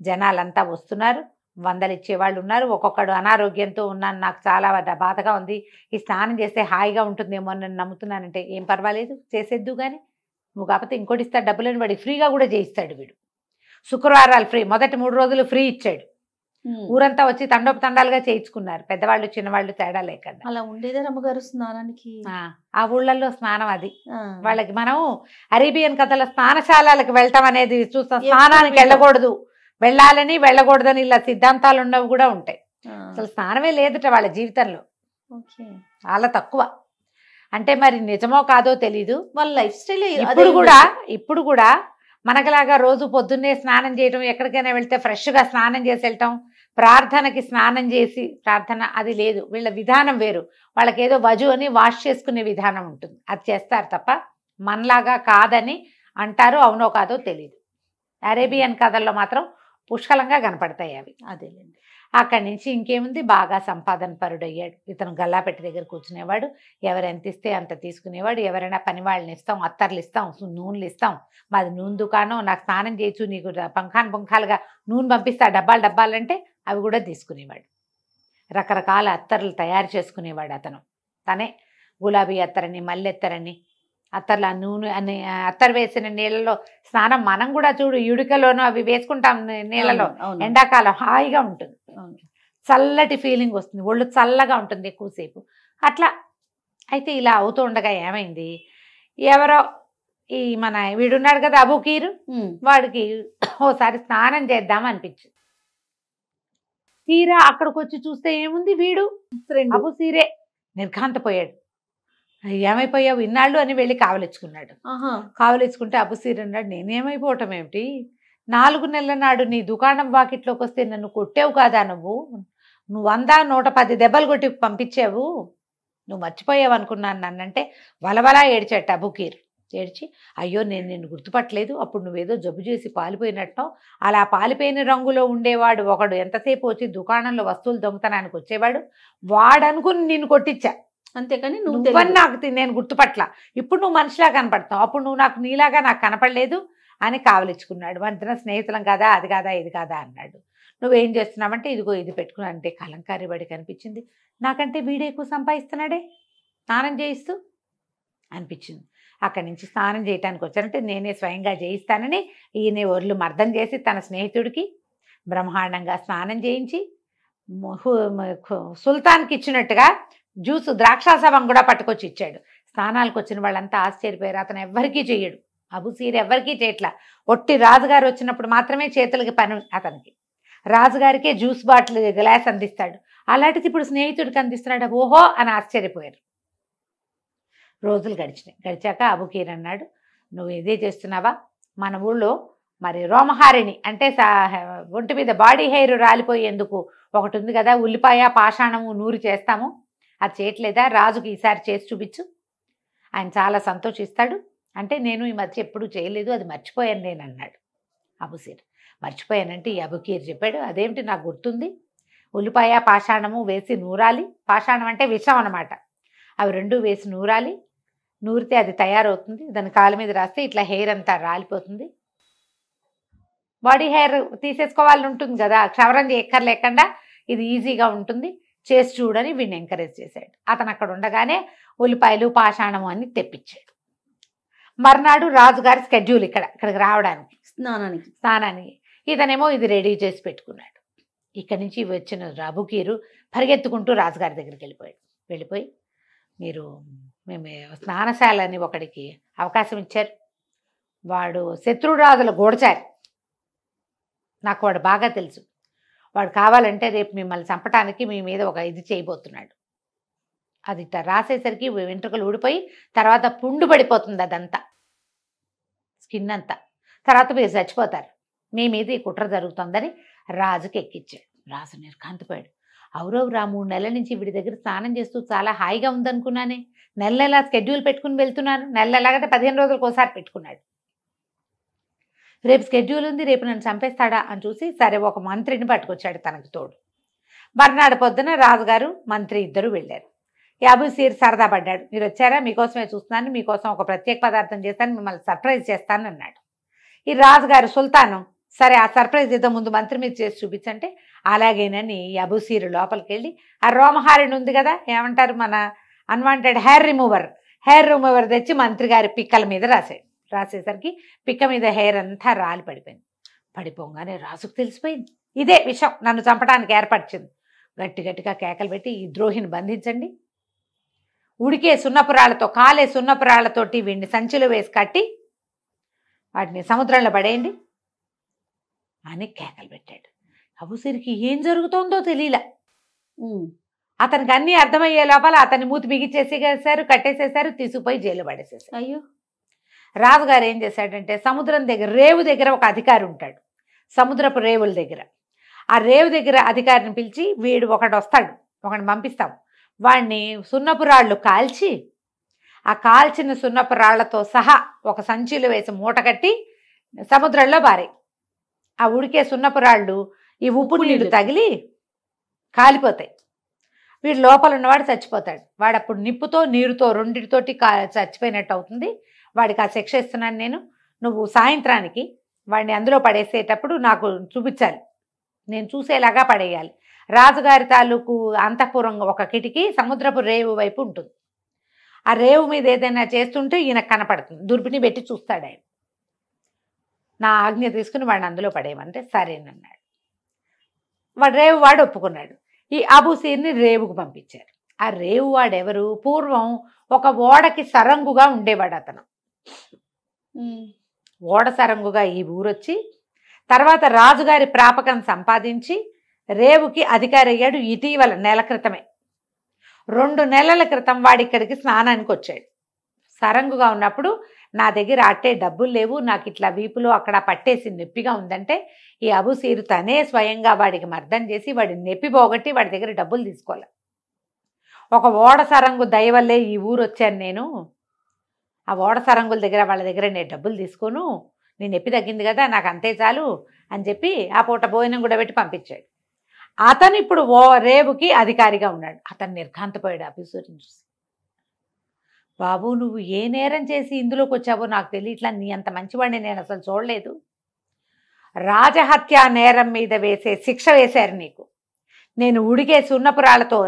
S2: జనాలంతా వస్తున్నారు, 100 ఇచ్చేవాళ్ళు ఉన్నారు. ఒక్కొక్కడు అనారోగ్యంతో ఉన్నాను, నాకు చాలా బాధగా ఉంది, ఈ స్నానం చేస్తే హాయిగా ఉంటుందేమో అని నమ్ముతున్నానంటే ఏం పర్వాలేదు చేసేద్దు కానీ, నువ్వు కాకపోతే ఇంకోటి ఇస్తాడు డబ్బులని వాడికి ఫ్రీగా కూడా చేయిస్తాడు వీడు. శుక్రవారాలు ఫ్రీ, మొదటి 3 రోజులు ఫ్రీ ఇచ్చాడు. ఊరంతా వచ్చి తండోపతండాలుగా చేయించుకున్నారు, పెద్దవాళ్ళు చిన్నవాళ్ళు తేడా లేకుండా.
S1: అలా ఉండేదే రమ్మగారు స్నానానికి.
S2: ఆ ఊళ్ళల్లో స్నానం అది వాళ్ళకి. మనం అరేబియన్ కథల స్నానశాలలకు వెళ్తాం అనేది చూస్తాం, స్నానానికి వెళ్ళకూడదు, వెళ్ళాలని వెళ్ళకూడదని ఇలా సిద్ధాంతాలు ఉన్నవి కూడా ఉంటాయి. అసలు స్నానమే లేదుట వాళ్ళ జీవితంలో, చాలా తక్కువ. అంటే మరి నిజమో కాదో తెలీదు, వాళ్ళ లైఫ్ స్టైల్. ఇప్పుడు కూడా మనకులాగా రోజు పొద్దున్నే స్నానం చేయటం, ఎక్కడికైనా వెళ్తే ఫ్రెష్గా స్నానం చేసి వెళ్ళటం, ప్రార్థనకి స్నానం చేసి ప్రార్థన అది లేదు. వీళ్ళ విధానం వేరు, వాళ్ళకి ఏదో వజు అని వాష్ చేసుకునే విధానం ఉంటుంది, అది చేస్తారు తప్ప మనలాగా కాదని అంటారు. అవునో కాదో తెలీదు. అరేబియన్ కథల్లో మాత్రం పుష్కలంగా కనపడతాయి అవి. అదేలేండి. అక్కడి నుంచి ఇంకేముంది, బాగా సంపాదన పరుడయ్యాడు. ఇతను గల్లాపెట్టి దగ్గర కూర్చునేవాడు, ఎవరు ఎంత ఇస్తే అంత తీసుకునేవాడు. ఎవరైనా పని వాళ్ళని ఇస్తాం, అత్తర్లు ఇస్తాం, నూనెలు ఇస్తాం, మాది నూనె దుకాణం, నాకు స్నానం చేయొచ్చు, నీకు పుంఖాలుగా నూనె పంపిస్తా డబ్బాలంటే అవి కూడా తీసుకునేవాడు. రకరకాల అత్తర్లు తయారు చేసుకునేవాడు అతను. తనే గులాబీ అత్తరని, మల్లెత్తరని, అత్తర్లు ఆ నూనె అని అత్తరు వేసిన నీళ్ళలో స్నానం మనం కూడా చూడు ఇడుకలోనూ అవి వేసుకుంటాం నీళ్ళలో, ఎండాకాలం హాయిగా ఉంటుంది, చల్లటి ఫీలింగ్ వస్తుంది, ఒళ్ళు చల్లగా ఉంటుంది ఎక్కువసేపు అట్లా. అయితే ఇలా అవుతూ ఉండగా ఏమైంది, ఎవరో ఈ మన వీడున్నాడు కదా అబూకీరు, వాడికి ఓసారి స్నానం చేద్దాం అనిపించింది. తీరా అక్కడికి వచ్చి చూస్తే ఏముంది, వీడు అబూసీరే నిర్ఘాంతపోయాడు. ఏమైపోయావు ఇన్నాళ్ళు అని వెళ్ళి కావలించుకున్నాడు. కావలించుకుంటే అబూసీర్ అన్నాడు, నేనేమైపోవటం ఏమిటి, 4 నెలల నాడు నీ దుకాణం వాకిట్లోకి వస్తే నన్ను కొట్టావు కాదా, నువ్వు 100-110 దెబ్బలు కొట్టి పంపించావు, నువ్వు మర్చిపోయావు అనుకున్నాను నన్నంటే వలవలా ఏడ్చాట అబూకీర్. ఏడ్చి, అయ్యో నేను నిన్ను గుర్తుపట్టలేదు, అప్పుడు నువ్వేదో జబ్బు చేసి పాలిపోయినట్టు, అలా పాలిపోయిన రంగులో ఉండేవాడు ఒకడు ఎంతసేపు వచ్చి దుకాణంలో వస్తువులు దొంగతనానికి వచ్చేవాడు, వాడనుకుని నిన్ను కొట్టించా, అంతేకాని నువ్వని నాకు నేను గుర్తుపట్ల, ఇప్పుడు నువ్వు మనిషిలా కనపడతావు, అప్పుడు నువ్వు నాకు నీలాగా నాకు కనపడలేదు అని కావలించుకున్నాడు. మన స్నేహితులం కదా, అది కాదా ఇది కాదా అన్నాడు. నువ్వేం చేస్తున్నావంటే ఇదిగో ఇది పెట్టుకున్నా అంటే కలంకారీ వాడి కనిపించింది, నాకంటే వీడే ఎక్కువ సంపాదిస్తున్నాడే స్నానం చేయిస్తూ అనిపించింది. అక్కడి నుంచి స్నానం చేయడానికి వచ్చానంటే నేనే స్వయంగా చేయిస్తానని ఈయన ఒళ్ళు మర్దం చేసి తన స్నేహితుడికి బ్రహ్మాండంగా స్నానం చేయించి సుల్తాన్కి ఇచ్చినట్టుగా జ్యూసు ద్రాక్షాసవం కూడా పట్టుకొచ్చి ఇచ్చాడు. స్నానాలకు వచ్చిన వాళ్ళంతా ఆశ్చర్యపోయారు. అతను ఎవ్వరికీ చెయ్యడు, అబూసీర్ ఎవ్వరికీ చేయట్లా, ఒట్టి రాజుగారు వచ్చినప్పుడు మాత్రమే చేతులకి పని అతనికి. రాజుగారికే జ్యూస్ బాటిల్ గ్లాస్ అందిస్తాడు, అలాంటిది ఇప్పుడు స్నేహితుడికి అందిస్తున్నాడు, ఓహో అని ఆశ్చర్యపోయారు. రోజులు గడిచాక అబూకీర్ అన్నాడు, నువ్వు ఇదే చేస్తున్నావా, మన ఊళ్ళో మరి రోమహారిణి అంటే ఒంటి మీద బాడీ హెయిర్ రాలిపోయేందుకు ఒకటి ఉంది కదా, ఉల్లిపాయ పాషాణము నూరి చేస్తాము, అది చేయట్లేదా, రాజుకి ఈసారి చేసి చూపించు, ఆయన చాలా సంతోషిస్తాడు అంటే నేను ఈ మధ్య ఎప్పుడూ చేయలేదు, అది మర్చిపోయాను నేను అన్నాడు అబూసీర్. మర్చిపోయానంటే ఈ అబూకీర్ చెప్పాడు, అదేమిటి నాకు గుర్తుంది, ఉల్లిపాయ పాషాణము వేసి నూరాలి, పాషాణం అంటే విషం అన్నమాట, అవి 2 వేసి నూరాలి, నూరితే అది తయారవుతుంది, దాని కాళ్ళ మీద రాస్తే ఇట్లా హెయిర్ అంతా రాలిపోతుంది, బాడీ హెయిర్ తీసేసుకోవాలని ఉంటుంది కదా, క్షవరం ఎక్కర్లేకుండా ఇది ఈజీగా ఉంటుంది, చేసి చూడని వీడిని ఎంకరేజ్ చేశాడు. అతను అక్కడ ఉండగానే ఉల్లిపాయలు పాషాణము అని తెప్పించాడు. మర్నాడు రాజుగారి స్కెడ్యూల్ ఇక్కడికి రావడానికి స్నానానికి ఇతనేమో ఇది రెడీ చేసి పెట్టుకున్నాడు. ఇక్కడి నుంచి వచ్చిన అబుకీరు పరిగెత్తుకుంటూ రాజుగారి దగ్గరికి వెళ్ళిపోయి మేము స్నానశాలని ఒకడికి అవకాశం ఇచ్చారు, వాడు శత్రురాజుల గూఢచారి, నాకు వాడు బాగా తెలుసు, వాడు కావాలంటే రేపు మిమ్మల్ని చంపటానికి మీ మీద ఒక ఇది చేయబోతున్నాడు. అది ఇట్లా రాసేసరికి వెంట్రుకలు ఊడిపోయి తర్వాత పుండు పడిపోతుంది, అదంతా స్కిన్ అంతా, తర్వాత మీరు చచ్చిపోతారు, మీ మీద ఈ కుట్ర జరుగుతుందని రాజుకి ఎక్కించాడు. రాజు నిర్ఘాంతపోయాడు. అవురవురా 3 నెలల నుంచి వీడి దగ్గర స్నానం చేస్తూ చాలా హాయిగా ఉందనుకున్నానే, నెల స్కెడ్యూల్ పెట్టుకుని వెళ్తున్నాను, నెల ఎలాగంటే 15 రోజులకు ఒకసారి పెట్టుకున్నాడు. రేపు స్కెడ్యూల్ ఉంది, రేపు నన్ను చంపేస్తాడా అని చూసి సరే ఒక మంత్రిని పట్టుకొచ్చాడు తనకు తోడు. మర్నాడు పొద్దున రాజుగారు మంత్రి ఇద్దరు వెళ్ళారు. ఈ అబూసీర్ సరదా పడ్డాడు, మీరు వచ్చారా, మీకోసమే చూస్తున్నాను, మీకోసం ఒక ప్రత్యేక పదార్థం చేస్తాను, మిమ్మల్ని సర్ప్రైజ్ చేస్తాను అన్నాడు. ఈ రాజుగారు సుల్తాను సరే ఆ సర్ప్రైజ్ ఏదో ముందు మంత్రి మీద చేసి చూపించంటే అలాగేనని ఈ అబూసీరు లోపలికి వెళ్ళి ఆ రోమహారిని ఉంది కదా, ఏమంటారు మన అన్వాంటెడ్ హెయిర్ రిమూవర్ తెచ్చి మంత్రి గారి పిక్కల మీద రాసేసరికి పిక్క మీద హెయిర్ అంతా రాలి పడిపోయింది. పడిపోగానే రాజుకు తెలిసిపోయింది, ఇదే విషయం నన్ను చంపడానికి ఏర్పరిచింది. గట్టిగా కేకలు పెట్టి ఈ ద్రోహిని బంధించండి, ఉడికే సున్నపురాళ్లతో కాలే సున్నపురాళ్లతోటి వీడిని సంచిలో వేసి కట్టి వాటిని సముద్రంలో పడేయండి అని కేకలు పెట్టాడు. అబూసీర్కి ఏం జరుగుతోందో తెలియలా. అతనికి అన్నీ అర్థమయ్యే లోపల అతన్ని మూతి బిగిచేసేసారు, కట్టేసేసారు, తీసుకుపోయి జైలు పడేసేసారు.
S1: అయ్యో.
S2: రాజుగారు ఏం చేశాడంటే సముద్రం దగ్గర రేవు దగ్గర ఒక అధికారి ఉంటాడు, సముద్రపు రేవుల దగ్గర. ఆ రేవు దగ్గర అధికారిని పిలిచి వీడు ఒకడు వస్తాడు, ఒకడిని పంపిస్తాం, వాడిని సున్నపు రాళ్ళు కాల్చి ఆ కాల్చిన సున్నపు రాళ్లతో సహా ఒక సంచిలో వేసి మూట కట్టి సముద్రంలో బారే. ఆ ఉడికే సున్నపు రాళ్ళు ఈ ఉప్పు నీళ్లు తగిలి కాలిపోతాయి, వీడు లోపల ఉన్నవాడు చచ్చిపోతాడు. వాడు అప్పుడు నిప్పుతో నీరుతో రెండింటితోటి చచ్చిపోయినట్టు అవుతుంది. వాడికి ఆ శిక్ష ఇస్తున్నాను నేను, నువ్వు సాయంత్రానికి వాడిని అందులో పడేసేటప్పుడు నాకు చూపించాలి, నేను చూసేలాగా పడేయాలి. రాజుగారి తాలూకు అంతఃపురం ఒక కిటికీ సముద్రపు రేవు వైపు ఉంటుంది, ఆ రేవు మీద ఏదైనా చేస్తుంటే ఈయన కనపడుతుంది, దుర్బిని పెట్టి చూస్తాడు ఆయన. నా ఆజ్ఞ తీసుకుని వాడిని అందులో పడేయమంటే సరేనన్నాడు. వాడు ఒప్పుకున్నాడు. ఈ అబూసీర్ని రేవుకు పంపించారు. ఆ రేవు వాడెవరు, పూర్వం ఒక ఓడకి సరంగుగా ఉండేవాడు అతను. ఓడ సరంగుగా ఈ ఊరొచ్చి తర్వాత రాజుగారి ప్రాపకం సంపాదించి రేవుకి అధికారి అయ్యాడు. ఇటీవల నెల క్రితమే, 2 నెలల క్రితం వాడి ఇక్కడికి స్నానానికి వచ్చాడు. సరంగుగా ఉన్నప్పుడు నా దగ్గర అట్టే డబ్బులు లేవు, నాకు ఇట్లా వీపులో అక్కడ పట్టేసి నొప్పిగా ఉందంటే ఈ అబూసీరు తనే స్వయంగా వాడికి మర్దం చేసి వాడిని నొప్పి పోగొట్టి వాడి దగ్గర డబ్బులు తీసుకోవాలి. ఒక ఓడ సరంగు దయవల్లే ఈ ఊరు వచ్చాను నేను, ఆ ఓడ సరంగుల దగ్గర వాళ్ళ దగ్గర నేను డబ్బులు తీసుకోను, నేను నొప్పి తగ్గింది కదా నాకు అంతే చాలు అని చెప్పి ఆ పూట భోజనం కూడా పెట్టి పంపించాడు. అతను ఇప్పుడు రేవుకి అధికారిగా ఉన్నాడు. అతను నిర్ఘాంతపోయాడు అబూసీరుని చూసి. బాబు నువ్వు ఏ నేరం చేసి ఇందులోకి వచ్చావో నాకు తెలియట్లా, నీ అంత మంచివాడిని నేను అసలు చూడలేదు, రాజహత్య నేరం మీద వేసే శిక్ష వేశారు నీకు, నేను ఉడికే సున్నపురాళ్లతో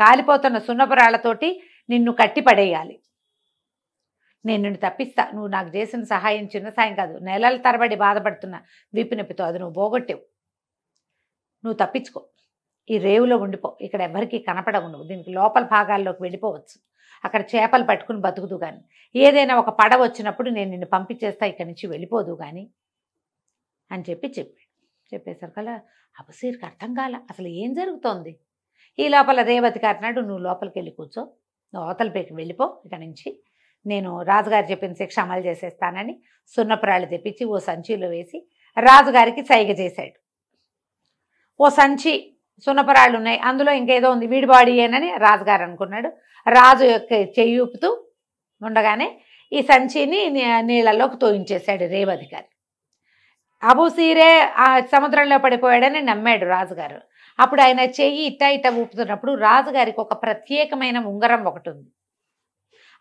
S2: కాలిపోతున్న సున్నపురాళ్లతోటి నిన్ను కట్టి పడేయాలి, నేను నిన్ను తప్పిస్తా, నువ్వు నాకు చేసిన సహాయం చిన్న సాయం కాదు, నెలల తరబడి బాధపడుతున్న వీపు నొప్పితో అది నువ్వు పోగొట్టావు, నువ్వు తప్పించుకో, ఈ రేవులో ఉండిపో, ఇక్కడ ఎవరికి కనపడవు, నువ్వు దీనికి లోపల భాగాల్లోకి వెళ్ళిపోవచ్చు, అక్కడ చేపలు పట్టుకుని బతుకుదు కానీ, ఏదైనా ఒక పడవ వచ్చినప్పుడు నేను నిన్ను పంపించేస్తా, ఇక్కడి నుంచి వెళ్ళిపోదు కానీ అని చెప్పేసరికల్లా అబూసీర్కి అర్థం కాల అసలు ఏం జరుగుతోంది. ఈ లోపల రేవతికి అన్నాడు, నువ్వు లోపలికి వెళ్ళి కూర్చో, నువ్వు అవతలపైకి వెళ్ళిపో, ఇక్కడ నుంచి నేను రాజుగారు చెప్పిన శిక్ష అమలు చేసేస్తానని సున్నపురాళ్ళు తెప్పించి ఓ సంచిలో వేసి రాజుగారికి సైగ చేశాడు. ఓ సంచి సున్నపురాళ్ళు ఉన్నాయి, అందులో ఇంకేదో ఉంది, వీడి బాడీ ఏనని రాజుగారు అనుకున్నాడు. రాజు యొక్క చెయ్యి ఊపుతూ ఉండగానే ఈ సంచిని నీళ్ళలోకి తోయించేశాడు రేవధికారి. అబూసీరే ఆ సముద్రంలో పడిపోయాడని నమ్మాడు రాజుగారు. అప్పుడు ఆయన చెయ్యి ఇట్ట ఊపుతున్నప్పుడు రాజుగారికి ఒక ప్రత్యేకమైన ఉంగరం ఒకటి ఉంది,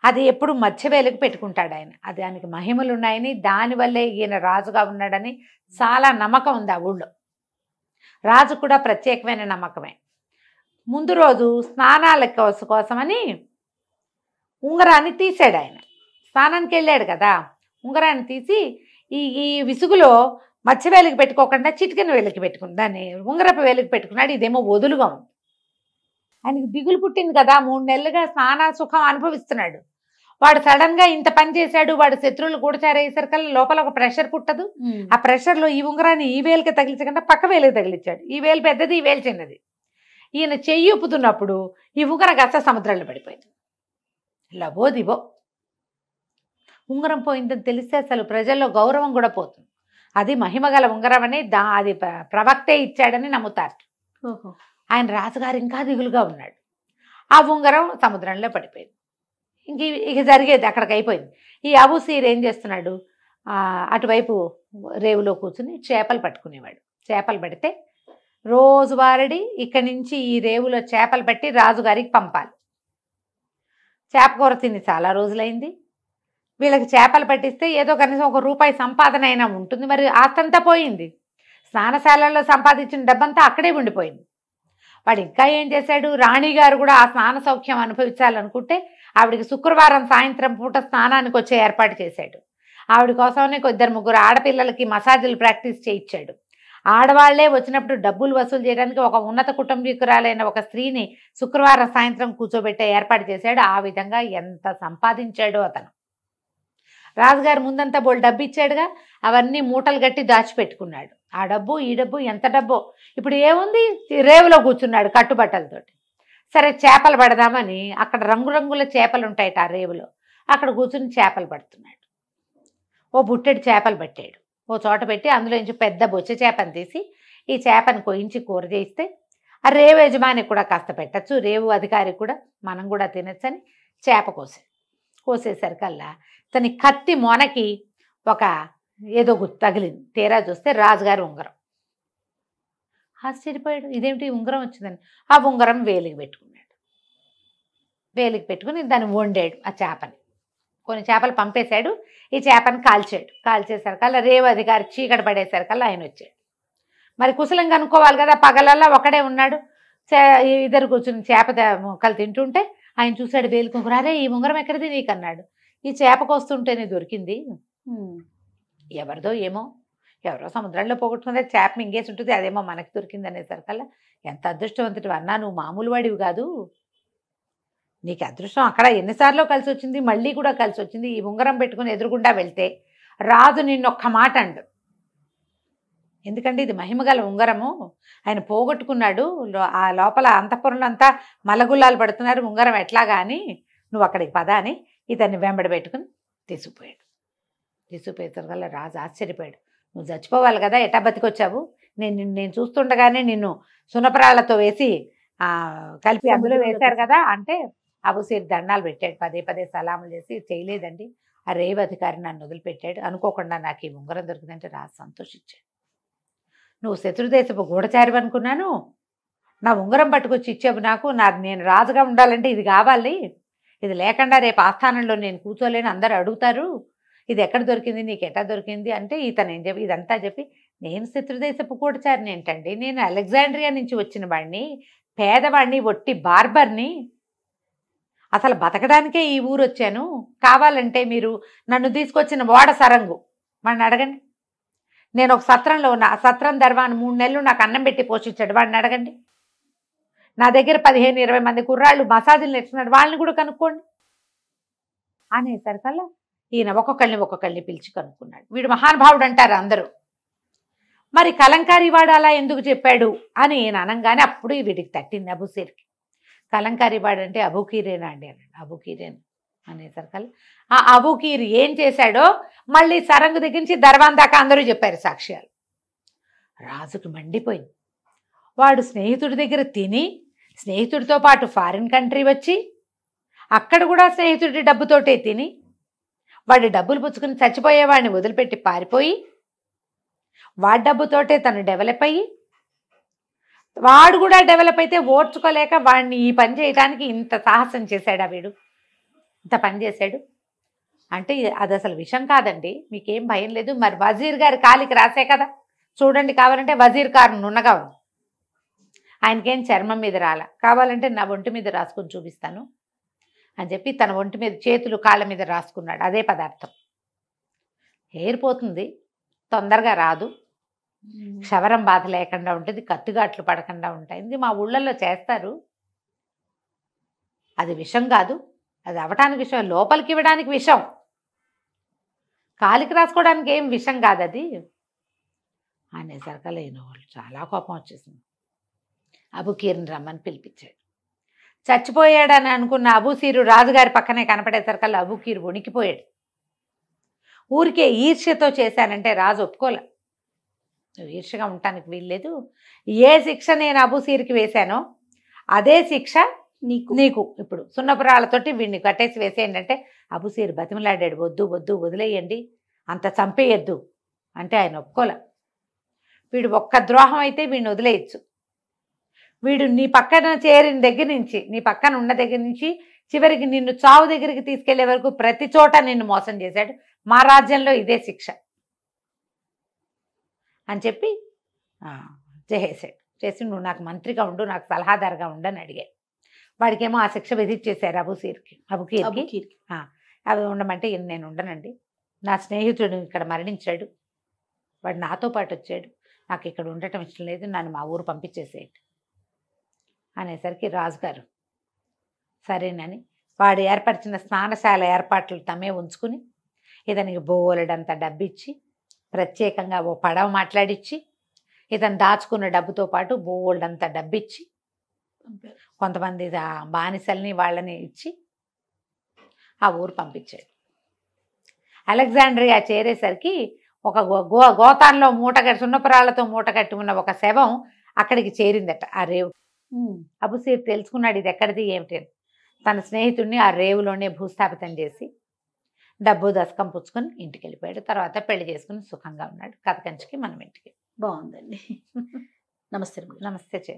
S2: అది ఎప్పుడు మధ్యవేలకు పెట్టుకుంటాడు ఆయన, అది దానికి మహిమలు ఉన్నాయని దానివల్లే ఈయన రాజుగా ఉన్నాడని చాలా నమ్మకం ఉంది ఆ ఊళ్ళో. రాజు కూడా ప్రత్యేకమైన నమ్మకమే. ముందు రోజు స్నానాల కోసమని ఉంగరాన్ని తీసాడు ఆయన, స్నానానికి వెళ్ళాడు కదా, ఉంగరాన్ని తీసి ఈ విసుగులో మధ్య వేలికి పెట్టుకోకుండా చిటికెన వేలికి పెట్టుకుని దాన్ని ఉంగరపు వేలికి పెట్టుకున్నాడు. ఇదేమో వదులుగా ఉంది. ఆయనకి దిగులు పుట్టింది కదా, 3 నెలలుగా స్నాన సుఖం అనుభవిస్తున్నాడు. వాడు సడన్ గా ఇంత పని చేశాడు, వాడు శత్రువులు గూఢచారేసరికల్లా లోపల ఒక ప్రెషర్ పుట్టదు. ఆ ప్రెషర్ లో ఈ ఉంగరాన్ని ఈ వేలికి తగిలించకుండా పక్క వేలికి తగిలించాడు. ఈ వేలు పెద్దది, ఈ వేలు చిన్నది. ఈయన చెయ్యి ఊపుతున్నప్పుడు ఈ ఉంగరం కాస్త సముద్రంలో పడిపోయింది. లబోదిబో ఉంగరం పోయిందని తెలిస్తే అసలు ప్రజల్లో గౌరవం కూడా పోతుంది. అది మహిమగల ఉంగరం అని అది ప్రవక్తే ఇచ్చాడని నమ్ముతారు. ఆయన రాజుగారు ఇంకా దిగులుగా ఉన్నాడు. ఆ ఉంగరం సముద్రంలో పడిపోయింది. ఇక జరిగేది అక్కడికి అయిపోయింది. ఈ అబూసీర్ ఏం చేస్తున్నాడు, అటువైపు రేవులో కూర్చుని చేపలు పట్టుకునేవాడు. చేపలు పడితే రోజువారీ ఇక్కడి నుంచి ఈ రేవులో చేపలు పట్టి రాజుగారికి పంపాలి. చేప కూర తిని చాలా రోజులైంది. వీళ్ళకి చేపలు పట్టిస్తే ఏదో కనీసం ₹1 సంపాదన అయినా ఉంటుంది. మరి ఆస్తంతా పోయింది. స్నానశాలలో సంపాదించిన డబ్బంతా అక్కడే ఉండిపోయింది. వాడు ఇంకా ఏం చేశాడు, రాణిగారు కూడా ఆ స్నాన సౌఖ్యం అనుభవించాలనుకుంటే ఆవిడికి శుక్రవారం సాయంత్రం పూట స్నానానికి వచ్చే ఏర్పాటు చేశాడు. ఆవిడ కోసమనే 2-3 ఆడపిల్లలకి మసాజులు ప్రాక్టీస్ చేయించాడు. ఆడవాళ్లే వచ్చినప్పుడు డబ్బులు వసూలు చేయడానికి ఒక ఉన్నత కుటుంబీకురాలైన ఒక స్త్రీని శుక్రవారం సాయంత్రం కూర్చోబెట్టే ఏర్పాటు చేశాడు. ఆ విధంగా ఎంత సంపాదించాడో అతను. రాజుగారు ముందంతా బోల్ డబ్బు ఇచ్చాడుగా, అవన్నీ మూటలు కట్టి దాచిపెట్టుకున్నాడు. ఆ డబ్బు ఈ డబ్బు ఎంత డబ్బో. ఇప్పుడు ఏముంది, రేవులో కూర్చున్నాడు కట్టుబట్టలతోటి. సరే చేపలు పడదామని అక్కడ రంగురంగుల చేపలు ఉంటాయట ఆ రేవులో. అక్కడ కూర్చుని చేపలు పడుతున్నాడు. ఓ బుట్టెడు చేపలు పట్టాడు. ఓ చోట పెట్టి అందులో నుంచి పెద్ద బొచ్చ చేపను తీసి ఈ చేపను కోయించి కూర చేస్తే ఆ రేవు యజమానికి కూడా కాస్త పెట్టచ్చు, రేవు అధికారికి కూడా మనం కూడా తినచ్చని చేప కోసేసరికల్లా తన కత్తి మొనకి ఒక ఏదో గుర్తు తగిలింది. తీరా చూస్తే రాజుగారి ఉంగరం. ఆశ్చర్యపోయాడు, ఇదేమిటి ఉంగరం వచ్చిందని. ఆ ఉంగరం వేలికి పెట్టుకున్నాడు. వేలికి పెట్టుకుని దాన్ని వండాడు. ఆ చేపని కొన్ని చేపలు పంపేశాడు. ఈ చేపని కాల్చాడు. కాల్చేసరికల్లా రేవు అధికారి చీకటి పడేసరికల్లా ఆయన వచ్చాడు. మరి కుశలం కనుక్కోవాలి కదా, పగలల్లా ఒకడే ఉన్నాడు. ఇద్దరు కూర్చుని చేప ముక్కలు తింటుంటే ఆయన చూశాడు వేలికి ఉంగరం. అరే ఈ ఉంగరం ఎక్కడిది నీకు అన్నాడు. ఈ చేపకు వస్తుంటేనే దొరికింది. ఎవరిదో ఏమో, ఎవరో సముద్రంలో పోగొట్టుకుంటే చేప మింగేసి ఉంటుంది, అదేమో మనకి దొరికింది అనేసరికల్లా ఎంత అదృష్టవంతుడు అన్నా, నువ్వు మామూలు వాడివి కాదు, నీకు అదృష్టం అక్కడ ఎన్నిసార్లు కలిసి వచ్చింది, మళ్ళీ కూడా కలిసి వచ్చింది. ఈ ఉంగరం పెట్టుకుని ఎదురుగుండా వెళ్తే రాజు నిన్నొక్క మాట అండు. ఎందుకంటే ఇది మహిమగల ఉంగరము, ఆయన పోగొట్టుకున్నాడు. ఆ లోపల అంతఃపురంలో అంతా మల్లగుల్లాలు పడుతున్నారు, ఉంగరం ఎట్లాగా అని నువ్వు అక్కడికి పద అని ఇతన్ని వెంబడి పెట్టుకుని తీసుకుపోయాడు. తీసుకుపోయేసరికల్లా రాజు ఆశ్చర్యపోయాడు. నువ్వు చచ్చిపోవాలి కదా, ఎట్టా బతికొచ్చావు, నేను చూస్తుండగానే నిన్ను సునపరాళ్లతో వేసి కలిపి అందులో వేశారు కదా అంటే అబూసీర్ దండాలు పెట్టాడు. పదే సలాములు చేసి చేయలేదండి, ఆ రేవు అధికారి నన్ను వదిలిపెట్టాడు, అనుకోకుండా నాకు ఈ ఉంగరం దొరికిందంటే రాజు సంతోషించాడు. నువ్వు శత్రుదేశపు గూఢచారి అనుకున్నాను, నా ఉంగరం పట్టుకొచ్చి ఇచ్చావు నాకు, నేను రాజుగా ఉండాలంటే ఇది కావాలి, ఇది లేకుండా రేపు ఆస్థానంలో నేను కూర్చోలేను, అందరూ అడుగుతారు ఇది ఎక్కడ దొరికింది, నీకు ఎట్టా దొరికింది అంటే ఇతను ఏం చెప్పి ఇదంతా చెప్పి, నేను శత్రుదేశపు గూఢచారిని ఏంటండి, నేను అలెగ్జాండ్రియా నుంచి వచ్చిన వాడిని, పేదవాడిని, ఒట్టి బార్బర్ని, అసలు బతకడానికే ఈ ఊరు వచ్చాను, కావాలంటే మీరు నన్ను తీసుకొచ్చిన ఓడ సరంగు వాడిని అడగండి, నేను ఒక సత్రంలో ఉన్న, ఆ సత్రం దర్వాన్ని 3 నెలలు నాకు అన్నం పెట్టి పోషించాడు, వాడిని అడగండి, నా దగ్గర 15-20 మంది కుర్రాళ్ళు మసాజులు నేర్చుకున్నాడు, వాళ్ళని కూడా కనుక్కోండి అనేసరికల్లా ఈయన ఒక్కొక్కరిని పిలిచి కనుక్కున్నాడు. వీడు మహానుభావుడు అంటారు అందరూ, మరి కలంకారీ వాడు అలా ఎందుకు చెప్పాడు అని ఈయన అనగానే అప్పుడు వీడికి తట్టింది అబూసీర్కి. కలంకారీ వాడు అంటే అబూకీరేనా అండి అన్నాడు. అబూకీరేనా అనేసరికల్లా ఆ అబూకీర్ ఏం చేశాడో మళ్ళీ సరంగు దగ్గర నుంచి దర్వాన్ దాకా అందరూ చెప్పారు సాక్ష్యాలు. రాజుకు మండిపోయింది. వాడు స్నేహితుడి దగ్గర తిని స్నేహితుడితో పాటు ఫారిన్ కంట్రీ వచ్చి అక్కడ కూడా స్నేహితుడి డబ్బుతోటే తిని వాడి డబ్బులు పుచ్చుకుని చచ్చిపోయేవాడిని వదిలిపెట్టి పారిపోయి వాడి డబ్బుతోటే తను డెవలప్ అయ్యి వాడు కూడా డెవలప్ అయితే ఓర్చుకోలేక వాడిని ఈ పని చేయడానికి ఇంత సాహసం చేశాడా వీడు, ఇంత పని చేశాడు అంటే అది అసలు విషం కాదండి, మీకేం భయం లేదు. మరి వజీర్ గారి కాలికి రాసే కదా, చూడండి కావాలంటే వజీర్ కారు నున్నగా ఉంది, ఆయనకేం చర్మం మీద రాల, కావాలంటే నా ఒంటి మీద రాసుకొని చూపిస్తాను అని చెప్పి తన ఒంటి మీద చేతులు కాళ్ళ మీద రాసుకున్నాడు. అదే పదార్థం. హెయిర్ పోతుంది, తొందరగా రాదు, క్షవరం బాధ లేకుండా ఉంటుంది, కత్తుగాట్లు పడకుండా ఉంటాయి. ఇది మా ఊళ్ళల్లో చేస్తారు. అది విషం కాదు, అది అవ్వటానికి విషం, లోపలికి ఇవ్వడానికి విషం, కాలికి రాసుకోవడానికి ఏం విషం కాదు అది అనేసరికి లేని వాళ్ళు చాలా కోపం వచ్చేసింది. అబుకీర్ని రమ్మని పిలిపించాడు. చచ్చిపోయాడని అనుకున్న అబూసీరు రాజుగారి పక్కనే కనపడేసరికల్లా అబుకీరు వణికిపోయాడు. ఊరికే ఈర్ష్యతో చేశానంటే రాజు ఒప్పుకోలే. నువ్వు ఈర్ష్యగా ఉండటానికి వీల్లేదు, ఏ శిక్ష నేను అబూసీరుకి వేశానో అదే శిక్ష నీకు ఇప్పుడు సున్నపురాలతోటి వీడిని కట్టేసి వేసేయండి అంటే అబూసీరు బతిమలాడాడు. వద్దు వద్దు, వదిలేయండి, అంత చంపేయద్దు అంటే ఆయన ఒప్పుకోలే. వీడు ఒక్క ద్రోహం అయితే వీడిని వదిలేయచ్చు, వీడు నీ పక్కన చేరిన దగ్గర నుంచి, నీ పక్కన ఉన్న దగ్గర నుంచి చివరికి నిన్ను చావు దగ్గరికి తీసుకెళ్లే వరకు ప్రతి చోట నిన్ను మోసం చేశాడు, మా రాజ్యంలో ఇదే శిక్ష అని చెప్పి చేసేసాడు. చేసి నువ్వు నాకు మంత్రిగా ఉండు, నాకు సలహాదారుగా ఉండు అని అడిగాడు. వాడికేమో ఆ శిక్ష విధించేశారు అబుకీర్కి. అవి ఉండమంటే నేను ఉండనండి, నా స్నేహితుడు ఇక్కడ మరణించాడు, వాడు నాతో పాటు వచ్చాడు, నాకు ఇక్కడ ఉండటం ఇష్టం లేదు, నన్ను మా ఊరు పంపించేసేయండి అనేసరికి రాజుగారు సరేనని వాడు ఏర్పరిచిన స్నానశాల ఏర్పాట్లు తమే ఉంచుకుని ఇతనికి బోలెడంత డబ్బిచ్చి, ప్రత్యేకంగా ఓ పడవ మాట్లాడిచ్చి, ఇతను దాచుకున్న డబ్బుతో పాటు బోల్డంత డబ్బిచ్చి, కొంతమంది బానిసల్ని వాళ్ళని ఇచ్చి ఆ ఊరు పంపించాడు. అలెగ్జాండ్రియా చేరేసరికి ఒక గోతాన్లో మూటగట్టి, సున్నపురాలతో మూటగట్టి ఉన్న ఒక శవం అక్కడికి చేరిందట, ఆ రేవు. అబూసీర్ తెలుసుకున్నాడు ఇది ఎక్కడిది ఏమిటి. తన స్నేహితుడిని ఆ రేవులోనే భూస్థాపితం చేసి డబ్బు దశకం పుచ్చుకొని ఇంటికి వెళ్ళిపోయాడు. తర్వాత పెళ్లి చేసుకుని సుఖంగా ఉన్నాడు. కథ కంచికి మనం ఇంటికి.
S1: బాగుందండి. నమస్తే.
S2: నమస్తే చే